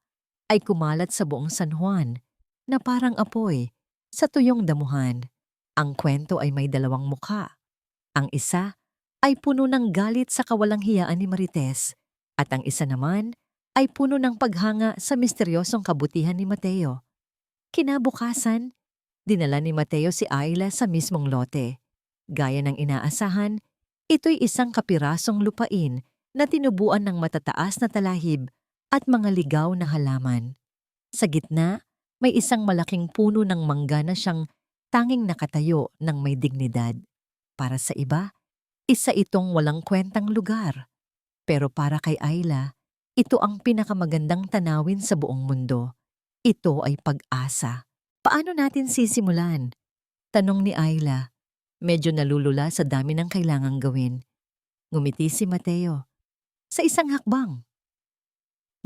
ay kumalat sa buong San Juan na parang apoy sa tuyong damuhan. Ang kwento ay may dalawang mukha. Ang isa ay puno ng galit sa kawalang hiyaan ni Marites at ang isa naman ay puno ng paghanga sa misteryosong kabutihan ni Mateo. Kinabukasan, dinala ni Mateo si Ayla sa mismong lote. Gaya ng inaasahan, ito'y isang kapirasong lupain na tinubuan ng matataas na talahib at mga ligaw na halaman. Sa gitna, may isang malaking puno ng mangga na siyang tanging nakatayo ng may dignidad. Para sa iba, isa itong walang kwentang lugar. Pero para kay Ayla, ito ang pinakamagandang tanawin sa buong mundo. Ito ay pag-asa. "Paano natin sisimulan?" tanong ni Ayla. Medyo nalulula sa dami ng kailangang gawin. Ngumiti si Mateo. "Sa isang hakbang."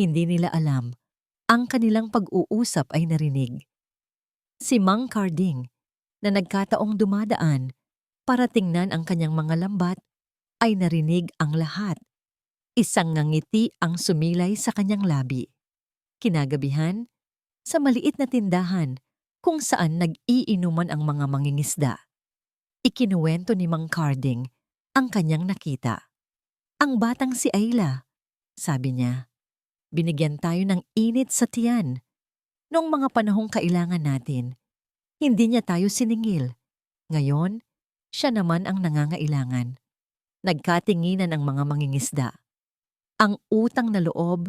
Hindi nila alam, ang kanilang pag-uusap ay narinig. Si Mang Carding, na nagkataong dumadaan para tingnan ang kanyang mga lambat, ay narinig ang lahat. Isang ngangiti ang sumilay sa kanyang labi. Kinagabihan, sa maliit na tindahan kung saan nag-iinuman ang mga mangingisda, ikinuwento ni Mang Carding ang kanyang nakita. "Ang batang si Ayla," sabi niya. "Binigyan tayo ng init sa tiyan. Noong mga panahong kailangan natin, hindi niya tayo siningil. Ngayon, siya naman ang nangangailangan. Nagkatinginan ang mga mangingisda. Ang utang na loob,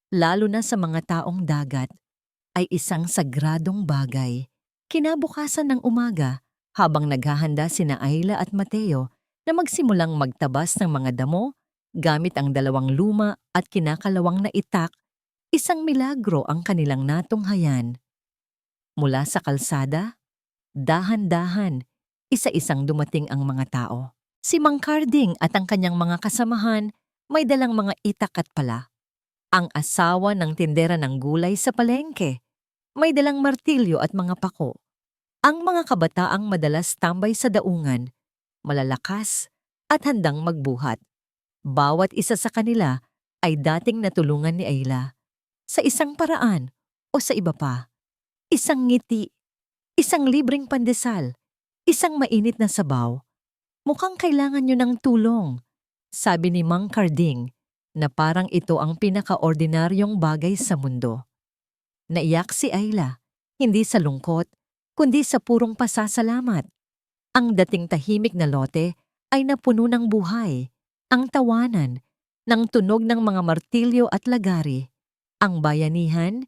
lalo na sa mga taong dagat, ay isang sagradong bagay. Kinabukasan ng umaga, habang naghahanda sina Ayla at Mateo na magsimulang magtabas ng mga damo, gamit ang 2 luma at kinakalawang na itak, isang milagro ang kanilang natunghayan. Mula sa kalsada, dahan-dahan, isa-isang dumating ang mga tao. Si Mang Carding at ang kanyang mga kasamahan may dalang mga itak at pala. Ang asawa ng tindera ng gulay sa palengke may dalang martilyo at mga pako. Ang mga kabataang madalas tambay sa daungan, malalakas at handang magbuhat. Bawat isa sa kanila ay dating natulungan ni Ayla. Sa isang paraan o sa iba pa. Isang ngiti, isang libreng pandesal, isang mainit na sabaw. Mukhang kailangan nyo ng tulong, sabi ni Mang Carding, na parang ito ang pinakaordinaryong bagay sa mundo. Naiyak si Ayla, hindi sa lungkot, kundi sa purong pasasalamat. Ang dating tahimik na lote ay napuno ng buhay, ang tawanan, ng tunog ng mga martilyo at lagari. Ang bayanihan,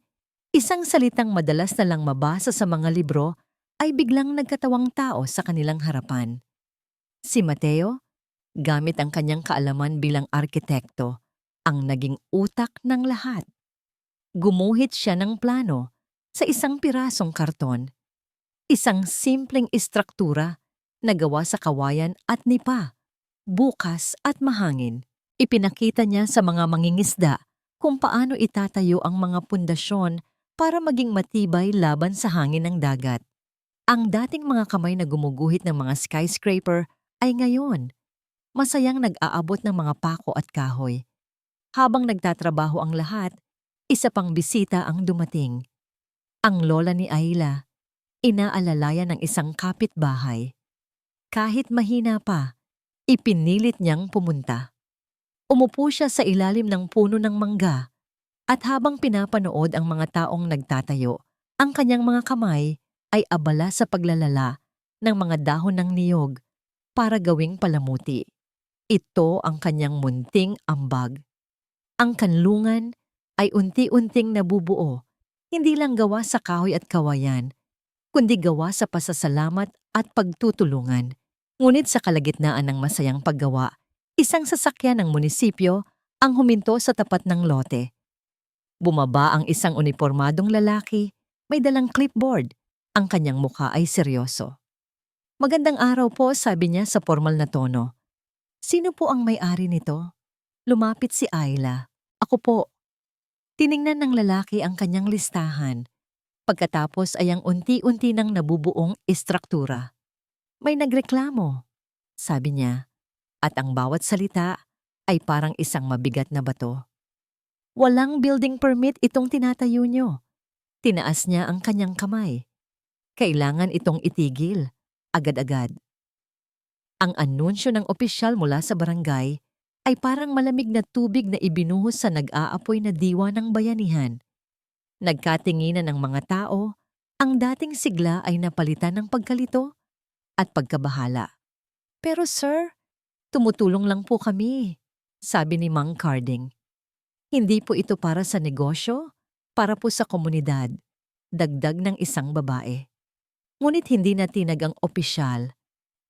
isang salitang madalas na lang mabasa sa mga libro, ay biglang nagkatawang tao sa kanilang harapan. Si Mateo, gamit ang kanyang kaalaman bilang arkitekto, ang naging utak ng lahat. Gumuhit siya ng plano sa isang pirasong karton. Isang simpleng istruktura na gawa sa kawayan at nipa, bukas at mahangin. Ipinakita niya sa mga mangingisda kung paano itatayo ang mga pundasyon para maging matibay laban sa hangin ng dagat. Ang dating mga kamay na gumuguhit ng mga skyscraper ay ngayon masayang nag-aabot ng mga pako at kahoy. Habang nagtatrabaho ang lahat, isa pang bisita ang dumating. Ang lola ni Ayla, inaalalayan ng isang kapitbahay. Kahit mahina pa, ipinilit niyang pumunta. Umupo siya sa ilalim ng puno ng mangga at habang pinapanood ang mga taong nagtatayo, ang kanyang mga kamay ay abala sa paglalala ng mga dahon ng niyog para gawing palamuti. Ito ang kanyang munting ambag. Ang kanlungan ay unti-unting nabubuo, hindi lang gawa sa kahoy at kawayan, kundi gawa sa pasasalamat at pagtutulungan. Ngunit sa kalagitnaan ng masayang paggawa, isang sasakyan ng munisipyo ang huminto sa tapat ng lote. Bumaba ang isang unipormadong lalaki, may dalang clipboard. Ang kanyang mukha ay seryoso. "Magandang araw po," sabi niya sa formal na tono. "Sino po ang may-ari nito?" Lumapit si Ayla. "Ako po." Tiningnan ng lalaki ang kanyang listahan. Pagkatapos ay ang unti-unti nang nabubuong istruktura. "May nagreklamo," sabi niya, at ang bawat salita ay parang isang mabigat na bato. "Walang building permit itong tinatayo niyo." Tinaas niya ang kanyang kamay. "Kailangan itong itigil, agad-agad." Ang anunsyo ng opisyal mula sa barangay ay parang malamig na tubig na ibinuhos sa nag-aapoy na diwa ng bayanihan. Nagkatinginan ng mga tao, ang dating sigla ay napalitan ng pagkalito at pagkabahala. "Pero sir, tumutulong lang po kami," sabi ni Mang Carding. "Hindi po ito para sa negosyo, para po sa komunidad," dagdag ng isang babae. Ngunit hindi natinag ang opisyal.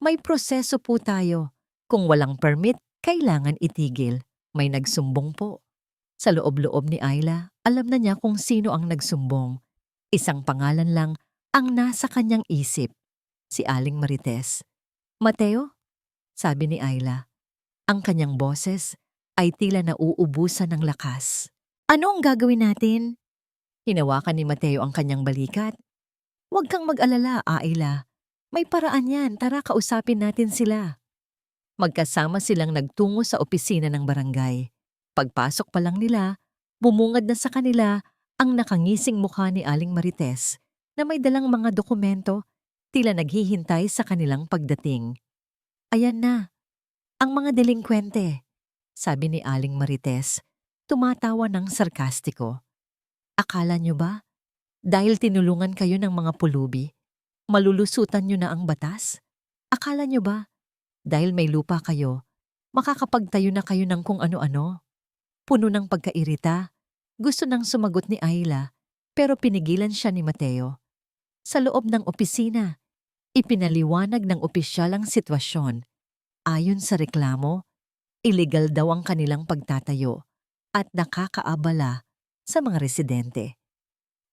"May proseso po tayo. Kung walang permit, kailangan itigil." May nagsumbong po. Sa loob-loob ni Ayla, alam na niya kung sino ang nagsumbong. Isang pangalan lang ang nasa kanyang isip, si Aling Marites. "Mateo?" sabi ni Ayla. Ang kanyang boses ay tila nauubusan ng lakas. "Ano ang gagawin natin?" Hinawakan ni Mateo ang kanyang balikat. "Huwag kang mag-alala, Ayla. May paraan yan, tara kausapin natin sila." Magkasama silang nagtungo sa opisina ng barangay. Pagpasok pa lang nila, bumungad na sa kanila ang nakangising mukha ni Aling Marites na may dalang mga dokumento, tila naghihintay sa kanilang pagdating. "Ayan na, ang mga delinkwente," sabi ni Aling Marites, tumatawa ng sarkastiko. "Akala nyo ba Dahil tinulungan kayo ng mga pulubi, malulusutan nyo na ang batas? Akala nyo ba, dahil may lupa kayo, makakapagtayo na kayo ng kung ano-ano? Puno ng pagkairita, gusto nang sumagot ni Ayla, pero pinigilan siya ni Mateo. Sa loob ng opisina, ipinaliwanag ng opisyal ang sitwasyon. Ayon sa reklamo, illegal daw ang kanilang pagtatayo at nakakaabala sa mga residente.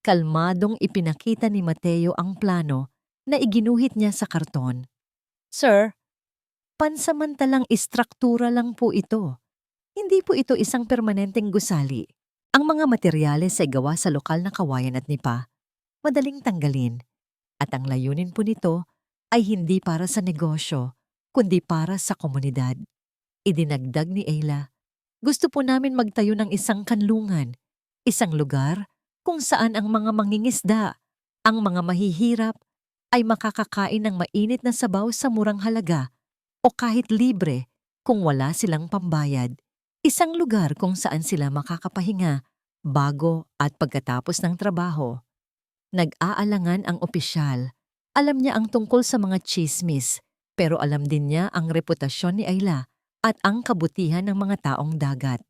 Kalmadong ipinakita ni Mateo ang plano na iginuhit niya sa karton. Sir, pansamantalang istruktura lang po ito. Hindi po ito isang permanenteng gusali. Ang mga materyales ay gawa sa lokal na kawayan at nipa, madaling tanggalin. At ang layunin po nito ay hindi para sa negosyo, kundi para sa komunidad. Idinagdag ni Ayla, gusto po namin magtayo ng isang kanlungan, isang lugar kung saan ang mga mangingisda, ang mga mahihirap, ay makakakain ng mainit na sabaw sa murang halaga o kahit libre kung wala silang pambayad. Isang lugar kung saan sila makakapahinga bago at pagkatapos ng trabaho. Nag-aalangan ang opisyal. Alam niya ang tungkol sa mga tsismis, pero alam din niya ang reputasyon ni Ayla at ang kabutihan ng mga taong dagat.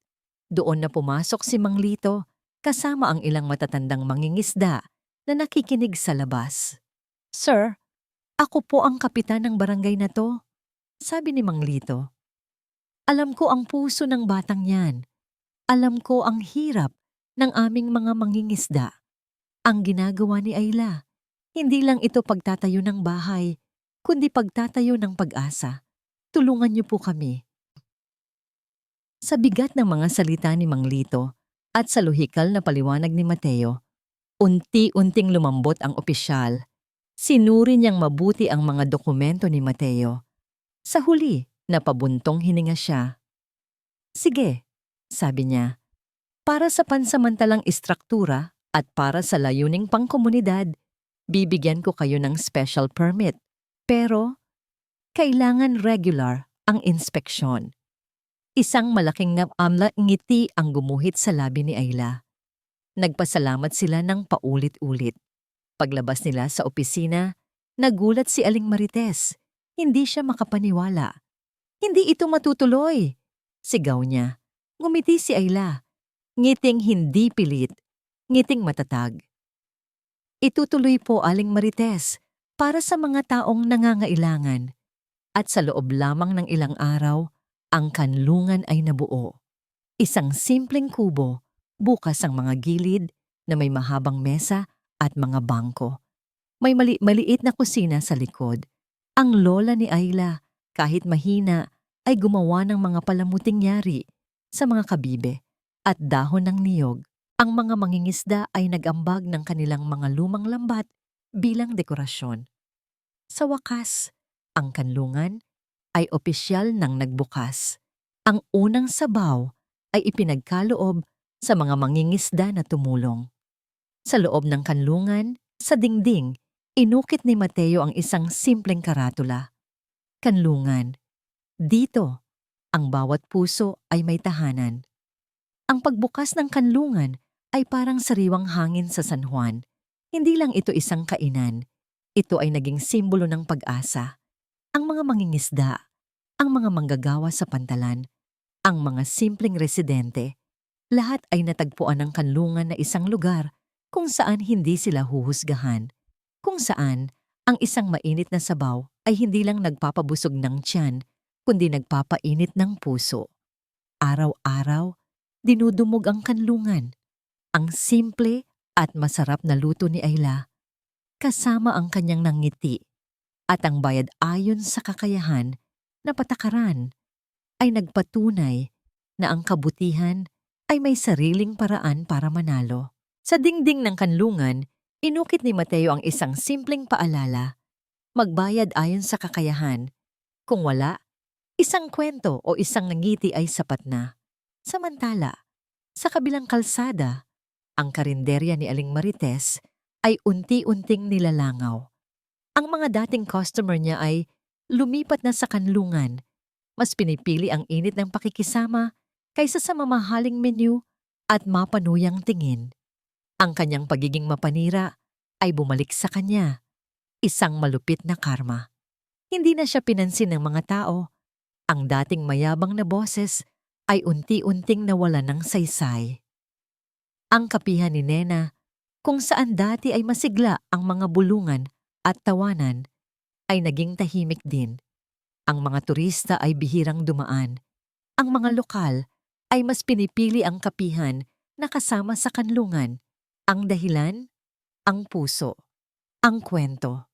Doon na pumasok si Mang Lito kasama ang ilang matatandang mangingisda na nakikinig sa labas. Sir, ako po ang kapitan ng barangay na to, sabi ni Mang Lito. Alam ko ang puso ng batang yan. Alam ko ang hirap ng aming mga mangingisda. Ang ginagawa ni Ayla, hindi lang ito pagtatayo ng bahay, kundi pagtatayo ng pag-asa. Tulungan niyo po kami. Sa bigat ng mga salita ni Mang Lito at sa lohikal na paliwanag ni Mateo, unti-unting lumambot ang opisyal. Sinuri niyang mabuti ang mga dokumento ni Mateo. Sa huli, napabuntong hininga siya. Sige, sabi niya, para sa pansamantalang istruktura at para sa layuning pangkomunidad, bibigyan ko kayo ng special permit. Pero, kailangan regular ang inspeksyon. Isang malaking ngiti ang gumuhit sa labi ni Ayla. Nagpasalamat sila ng paulit-ulit. Paglabas nila sa opisina, nagulat si Aling Marites. Hindi siya makapaniwala. Hindi ito matutuloy, sigaw niya. Ngumiti si Ayla. Ngiting hindi pilit, ngiting matatag. Itutuloy po, Aling Marites, para sa mga taong nangangailangan. At sa loob lamang ng ilang araw, ang kanlungan ay nabuo. Isang simpleng kubo, bukas ang mga gilid na may mahabang mesa at mga bangko. May maliit na kusina sa likod. Ang lola ni Ayla, kahit mahina, ay gumawa ng mga palamuting yari sa mga kabibe at dahon ng niyog. Ang mga mangingisda ay nag-ambag ng kanilang mga lumang lambat bilang dekorasyon. Sa wakas, ang kanlungan ay opisyal nang nagbukas. Ang unang sabaw ay ipinagkaloob sa mga mangingisda na tumulong. Sa loob ng kanlungan, sa dingding, inukit ni Mateo ang isang simpleng karatula. Kanlungan. Dito, ang bawat puso ay may tahanan. Ang pagbukas ng kanlungan ay parang sariwang hangin sa San Juan. Hindi lang ito isang kainan. Ito ay naging simbolo ng pag-asa. Ang mga mangingisda, ang mga manggagawa sa pantalan, ang mga simpleng residente, lahat ay natagpuan ng kanlungan na isang lugar kung saan hindi sila huhusgahan, kung saan ang isang mainit na sabaw ay hindi lang nagpapabusog ng tiyan, kundi nagpapainit ng puso. Araw-araw, dinudumog ang kanlungan, ang simple at masarap na luto ni Ayla, kasama ang kanyang nangiti, at ang bayad ayon sa kakayahan na patakaran ay nagpatunay na ang kabutihan ay may sariling paraan para manalo. Sa dingding ng kanlungan, inukit ni Mateo ang isang simpleng paalala, magbayad ayon sa kakayahan. Kung wala, isang kwento o isang ngiti ay sapat na. Samantala, sa kabilang kalsada, ang karinderya ni Aling Marites ay unti-unting nilalangaw. Ang mga dating customer niya ay lumipat na sa kanlungan. Mas pinipili ang init ng pakikisama kaysa sa mamahaling menu at mapanuyang tingin. Ang kanyang pagiging mapanira ay bumalik sa kanya, isang malupit na karma. Hindi na siya pinansin ng mga tao. Ang dating mayabang na boses ay unti-unting nawala ng saysay. Ang kapihan ni Nena, kung saan dati ay masigla ang mga bulungan at tawanan, ay naging tahimik din. Ang mga turista ay bihirang dumaan. Ang mga lokal ay mas pinipili ang kapihan na kasama sa kanlungan. Ang dahilan? Ang puso. Ang kwento.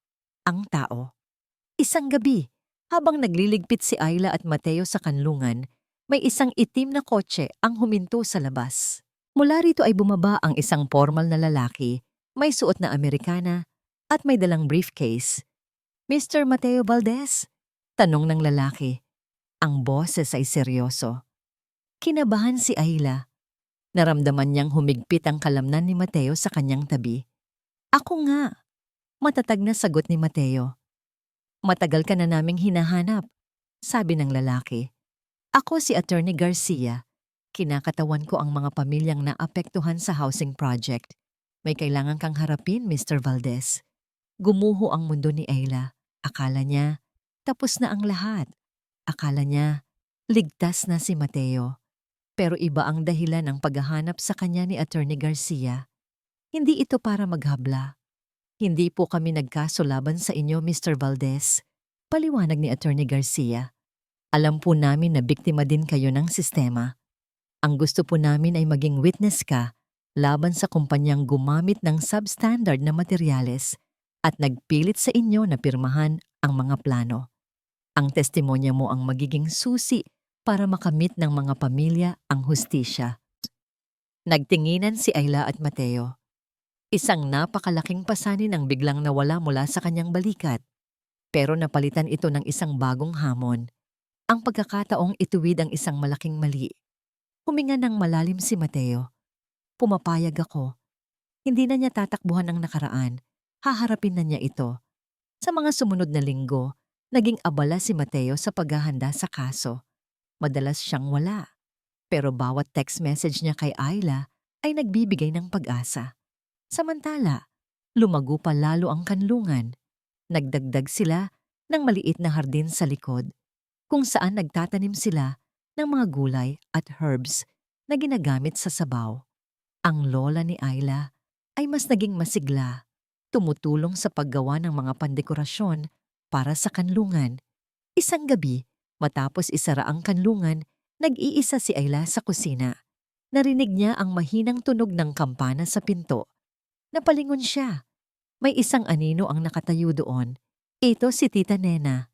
Ang tao. Isang gabi, habang nagliligpit si Ayla at Mateo sa kanlungan, may isang itim na kotse ang huminto sa labas. Mula rito ay bumaba ang isang formal na lalaki, may suot na Amerikana at may dalang briefcase. Mr. Mateo Valdez? Tanong ng lalaki. Ang boses ay seryoso. Kinabahan si Ayla. Naramdaman niyang humigpit ang kalamnan ni Mateo sa kanyang tabi. Ako nga. Matatag na sagot ni Mateo. Matagal ka na naming hinahanap, sabi ng lalaki. Ako si Attorney Garcia. Kinakatawan ko ang mga pamilyang naapektuhan sa housing project. May kailangan kang harapin, Mr. Valdez. Gumuho ang mundo ni Ayla. Akala niya, tapos na ang lahat. Akala niya, ligtas na si Mateo. Pero iba ang dahilan ng paghahanap sa kanya ni Attorney Garcia. Hindi ito para maghabla. Hindi po kami nagkaso laban sa inyo, Mr. Valdez. Paliwanag ni Attorney Garcia. Alam po namin na biktima din kayo ng sistema. Ang gusto po namin ay maging witness ka laban sa kumpanyang gumamit ng substandard na materyales at nagpilit sa inyo na pirmahan ang mga plano. Ang testimonya mo ang magiging susi para makamit ng mga pamilya ang hustisya. Nagtinginan si Ayla at Mateo. Isang napakalaking pasanin ang biglang nawala mula sa kanyang balikat. Pero napalitan ito ng isang bagong hamon. Ang pagkakataong ituwid ang isang malaking mali. Huminga ng malalim si Mateo. Pumapayag ako. Hindi na niya tatakbuhan ang nakaraan. Haharapin na niya ito. Sa mga sumunod na linggo, naging abala si Mateo sa paghahanda sa kaso. Madalas siyang wala. Pero bawat text message niya kay Ayla ay nagbibigay ng pag-asa. Samantala, lumago pa lalo ang kanlungan. Nagdagdag sila ng maliit na hardin sa likod, kung saan nagtatanim sila ng mga gulay at herbs na ginagamit sa sabaw. Ang lola ni Ayla ay mas naging masigla, tumutulong sa paggawa ng mga pandekorasyon para sa kanlungan. Isang gabi, matapos isara ang kanlungan, nag-iisa si Ayla sa kusina. Narinig niya ang mahinang tunog ng kampana sa pinto. Napalingon siya. May isang anino ang nakatayo doon. Ito si Tita Nena.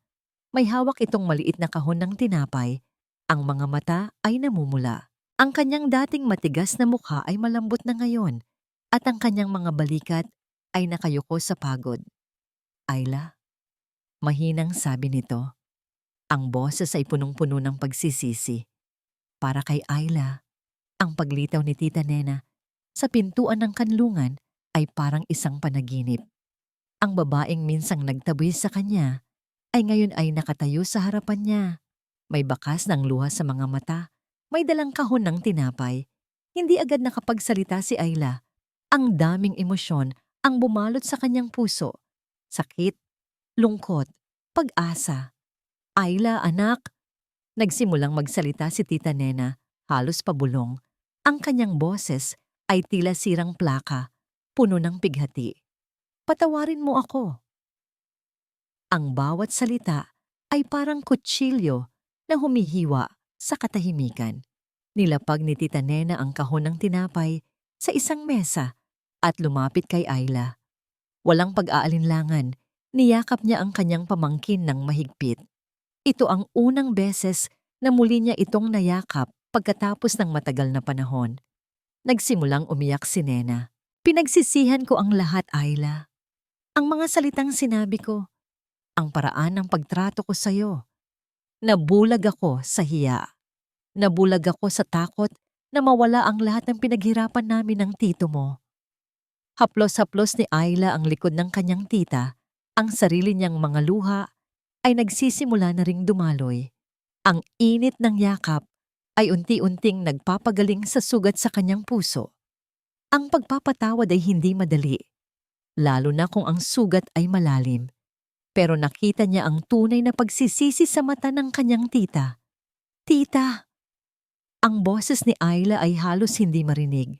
May hawak itong maliit na kahon ng tinapay. Ang mga mata ay namumula. Ang kanyang dating matigas na mukha ay malambot na ngayon at ang kanyang mga balikat ay nakayuko sa pagod. Ayla, mahinang sabi nito. Ang boses ay punong-puno ng pagsisisi. Para kay Ayla, ang paglitaw ni Tita Nena sa pintuan ng kanlungan ay parang isang panaginip. Ang babaeng minsang nagtaboy sa kanya ay ngayon ay nakatayo sa harapan niya. May bakas ng luha sa mga mata, may dalang kahon ng tinapay. Hindi agad nakapagsalita si Ayla. Ang daming emosyon ang bumalot sa kanyang puso. Sakit, lungkot, pag-asa. Ayla, anak. Nagsimulang magsalita si Tita Nena, halos pabulong. Ang kanyang boses ay tila sirang plaka, puno ng pighati. Patawarin mo ako. Ang bawat salita ay parang kutsilyo na humihiwa sa katahimikan. Nilapag ni Tita Nena ang kahon ng tinapay sa isang mesa at lumapit kay Ayla. Walang pag-aalinlangan, niyakap niya ang kanyang pamangkin ng mahigpit. Ito ang unang beses na muli niya itong nayakap pagkatapos ng matagal na panahon. Nagsimulang umiyak si Nena. Pinagsisihan ko ang lahat, Ayla. Ang mga salitang sinabi ko, ang paraan ng pagtrato ko sa'yo. Nabulag ako sa hiya. Nabulag ako sa takot na mawala ang lahat ng pinaghirapan namin ng tito mo. Haplos-haplos ni Ayla ang likod ng kanyang tita. Ang sarili niyang mga luha ay nagsisimula na ring dumaloy. Ang init ng yakap ay unti-unting nagpapagaling sa sugat sa kanyang puso. Ang pagpapatawad ay hindi madali, lalo na kung ang sugat ay malalim. Pero nakita niya ang tunay na pagsisisi sa mata ng kanyang tita. Tita! Ang boses ni Ayla ay halos hindi marinig.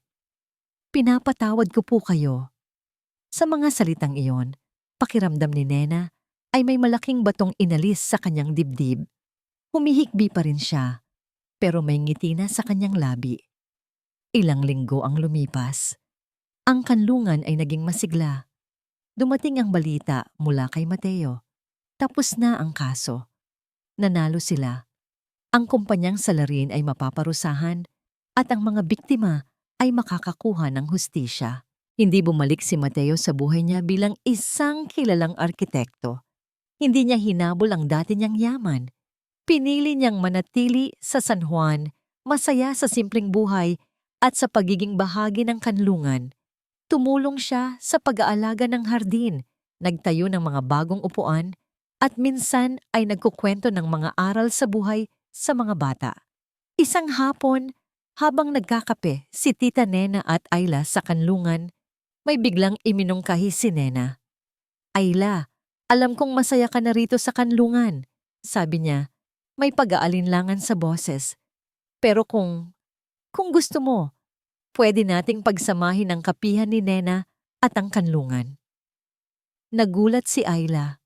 Pinapatawad ko po kayo. Sa mga salitang iyon, pakiramdam ni Nena ay may malaking batong inalis sa kanyang dibdib. Humihikbi pa rin siya, pero may ngiti na sa kanyang labi. Ilang linggo ang lumipas. Ang kanlungan ay naging masigla. Dumating ang balita mula kay Mateo. Tapos na ang kaso. Nanalo sila. Ang kumpanyang salarin ay mapaparusahan at ang mga biktima ay makakakuha ng hustisya. Hindi bumalik si Mateo sa buhay niya bilang isang kilalang arkitekto. Hindi niya hinabol ang dati niyang yaman. Pinili niyang manatili sa San Juan, masaya sa simpleng buhay at sa pagiging bahagi ng kanlungan. Tumulong siya sa pag-aalaga ng hardin, nagtayo ng mga bagong upuan, at minsan ay nagkukwento ng mga aral sa buhay sa mga bata. Isang hapon, habang nagkakape si Tita Nena at Ayla sa kanlungan, may biglang iminungkahi si Nena. Ayla, alam kong masaya ka na rito sa kanlungan, sabi niya, may pag-aalinlangan sa boses. Pero kung gusto mo, pwede nating pagsamahin ang kapihan ni Nena at ang kanlungan. Nagulat si Ayla.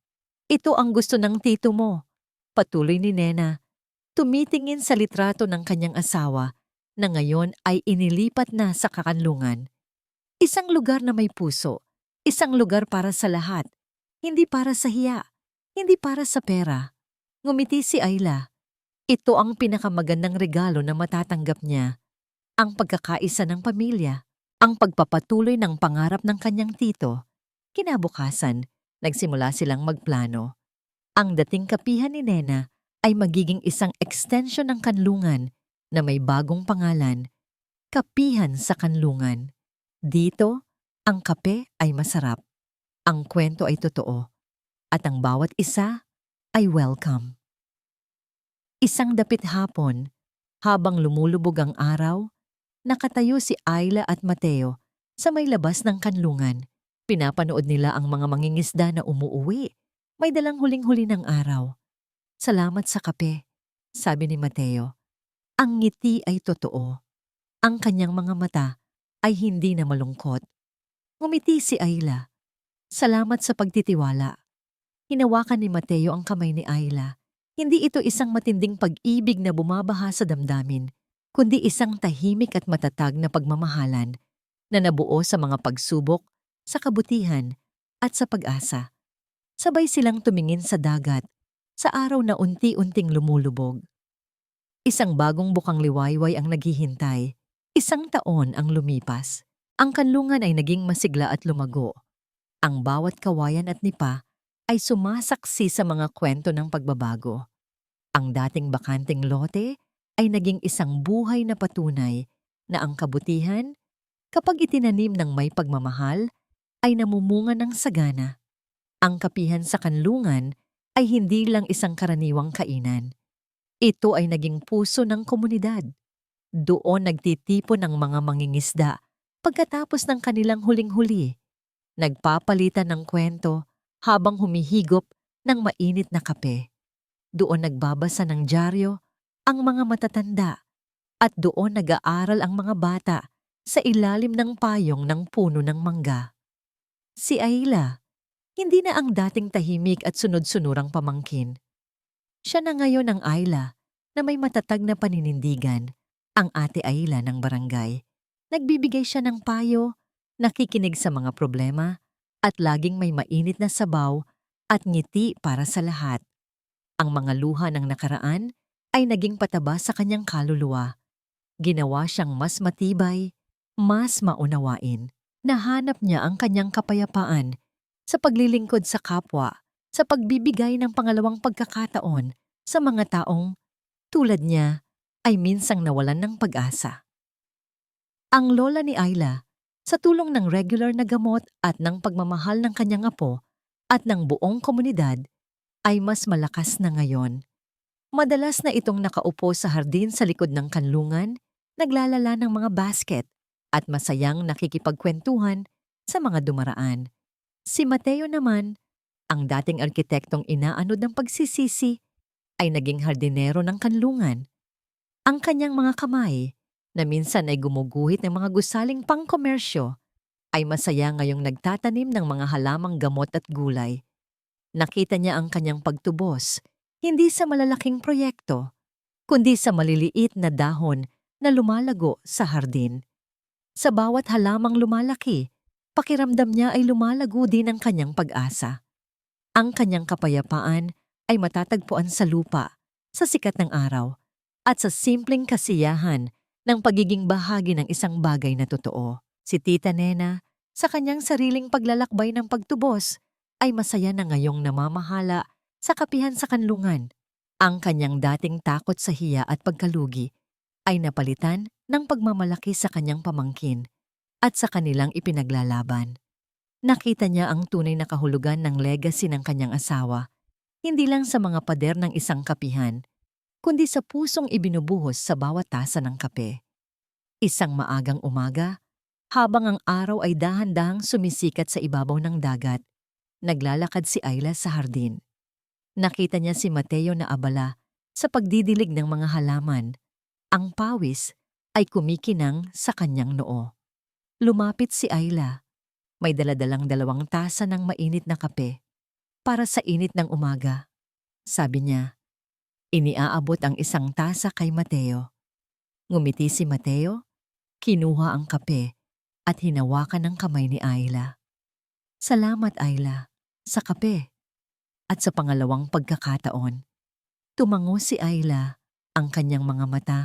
Ito ang gusto ng tito mo, patuloy ni Nena, tumitingin sa litrato ng kanyang asawa na ngayon ay inilipat na sa kakanlungan. Isang lugar na may puso, isang lugar para sa lahat, hindi para sa hiya, hindi para sa pera. Ngumiti si Ayla. Ito ang pinakamagandang regalo na matatanggap niya. Ang pagkakaisa ng pamilya, ang pagpapatuloy ng pangarap ng kanyang tito. Kinabukasan, nagsimula silang magplano. Ang dating kapihan ni Nena ay magiging isang extension ng kanlungan na may bagong pangalan, Kapihan sa Kanlungan. Dito, ang kape ay masarap, ang kwento ay totoo, at ang bawat isa ay welcome. Isang dapit hapon, habang lumulubog ang araw, nakatayo si Ayla at Mateo sa may labas ng kanlungan. Pinapanood nila ang mga mangingisda na umuuwi. May dalang huling-huli ng araw. Salamat sa kape, sabi ni Mateo. Ang ngiti ay totoo. Ang kanyang mga mata ay hindi na malungkot. Ngumiti si Ayla. Salamat sa pagtitiwala. Hinawakan ni Mateo ang kamay ni Ayla. Hindi ito isang matinding pag-ibig na bumabaha sa damdamin, kundi isang tahimik at matatag na pagmamahalan na nabuo sa mga pagsubok, sa kabutihan, at sa pag-asa. Sabay silang tumingin sa dagat, sa araw na unti-unting lumulubog. Isang bagong bukang liwayway ang naghihintay. Isang taon ang lumipas. Ang kanlungan ay naging masigla at lumago. Ang bawat kawayan at nipa ay sumasaksi sa mga kwento ng pagbabago. Ang dating bakanting lote ay naging isang buhay na patunay na ang kabutihan, kapag itinanim ng may pagmamahal, ay namumunga ng sagana. Ang kapihan sa kanlungan ay hindi lang isang karaniwang kainan. Ito ay naging puso ng komunidad. Doon nagtitipon ng mga mangingisda pagkatapos ng kanilang huling-huli. Nagpapalitan ng kwento habang humihigop ng mainit na kape. Doon nagbabasa ng dyaryo ang mga matatanda at doon nag-aaral ang mga bata sa ilalim ng payong ng puno ng mangga. Si Ayla, hindi na ang dating tahimik at sunod-sunurang pamangkin. Siya na ngayon ang Ayla na may matatag na paninindigan, ang ate Ayla ng barangay. Nagbibigay siya ng payo, nakikinig sa mga problema, at laging may mainit na sabaw at ngiti para sa lahat. Ang mga luha ng nakaraan ay naging pataba sa kanyang kaluluwa. Ginawa siyang mas matibay, mas maunawain. Nahanap niya ang kanyang kapayapaan sa paglilingkod sa kapwa, sa pagbibigay ng pangalawang pagkakataon sa mga taong tulad niya ay minsang nawalan ng pag-asa. Ang lola ni Ayla, sa tulong ng regular na gamot at ng pagmamahal ng kanyang apo at ng buong komunidad, ay mas malakas na ngayon. Madalas na itong nakaupo sa hardin sa likod ng kanlungan, naglalala ng mga basket at masayang nakikipagkwentuhan sa mga dumaraan. Si Mateo naman, ang dating arkitektong inaanod ng pagsisisi, ay naging hardinero ng kanlungan. Ang kanyang mga kamay, na minsan ay gumuguhit ng mga gusaling pangkomersyo, ay masaya ngayong nagtatanim ng mga halamang gamot at gulay. Nakita niya ang kanyang pagtubos, hindi sa malalaking proyekto, kundi sa maliliit na dahon na lumalago sa hardin. Sa bawat halamang lumalaki, pakiramdam niya ay lumalago din ang kanyang pag-asa. Ang kanyang kapayapaan ay matatagpuan sa lupa, sa sikat ng araw, at sa simpleng kasiyahan ng pagiging bahagi ng isang bagay na totoo. Si Tita Nena, sa kanyang sariling paglalakbay ng pagtubos, ay masaya na ngayong namamahala sa kapihan sa kanlungan. Ang kanyang dating takot sa hiya at pagkalugi ay napalitan ng pagmamalaki sa kanyang pamangkin at sa kanilang ipinaglalaban. Nakita niya ang tunay na kahulugan ng legacy ng kanyang asawa, hindi lang sa mga pader ng isang kapihan, kundi sa pusong ibinubuhos sa bawat tasa ng kape. Isang maagang umaga, habang ang araw ay dahan-dahang sumisikat sa ibabaw ng dagat, naglalakad si Ayla sa hardin. Nakita niya si Mateo na abala sa pagdidilig ng mga halaman. Ang pawis ay kumikinang sa kanyang noo. Lumapit si Ayla. May daladalang 2 tasa ng mainit na kape para sa init ng umaga. Sabi niya, iniaabot ang 1 tasa kay Mateo. Ngumiti si Mateo, kinuha ang kape at hinawakan ng kamay ni Ayla. Salamat Ayla, sa kape. At sa pangalawang pagkakataon, tumango si Ayla, ang kanyang mga mata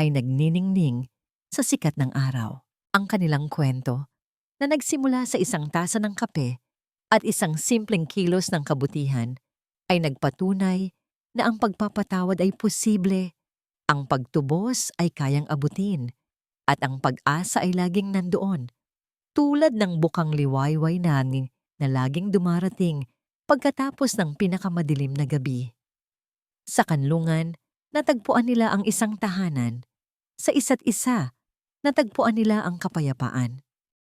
ay nagniningning sa sikat ng araw. Ang kanilang kwento na nagsimula sa 1 tasa ng kape at isang simpleng kilos ng kabutihan ay nagpatunay na ang pagpapatawad ay posible, ang pagtubos ay kayang abutin, at ang pag-asa ay laging nandoon, tulad ng bukang liwayway na laging dumarating pagkatapos ng pinakamadilim na gabi. Sa kanlungan, natagpuan nila ang isang tahanan. Sa isa't isa, natagpuan nila ang kapayapaan.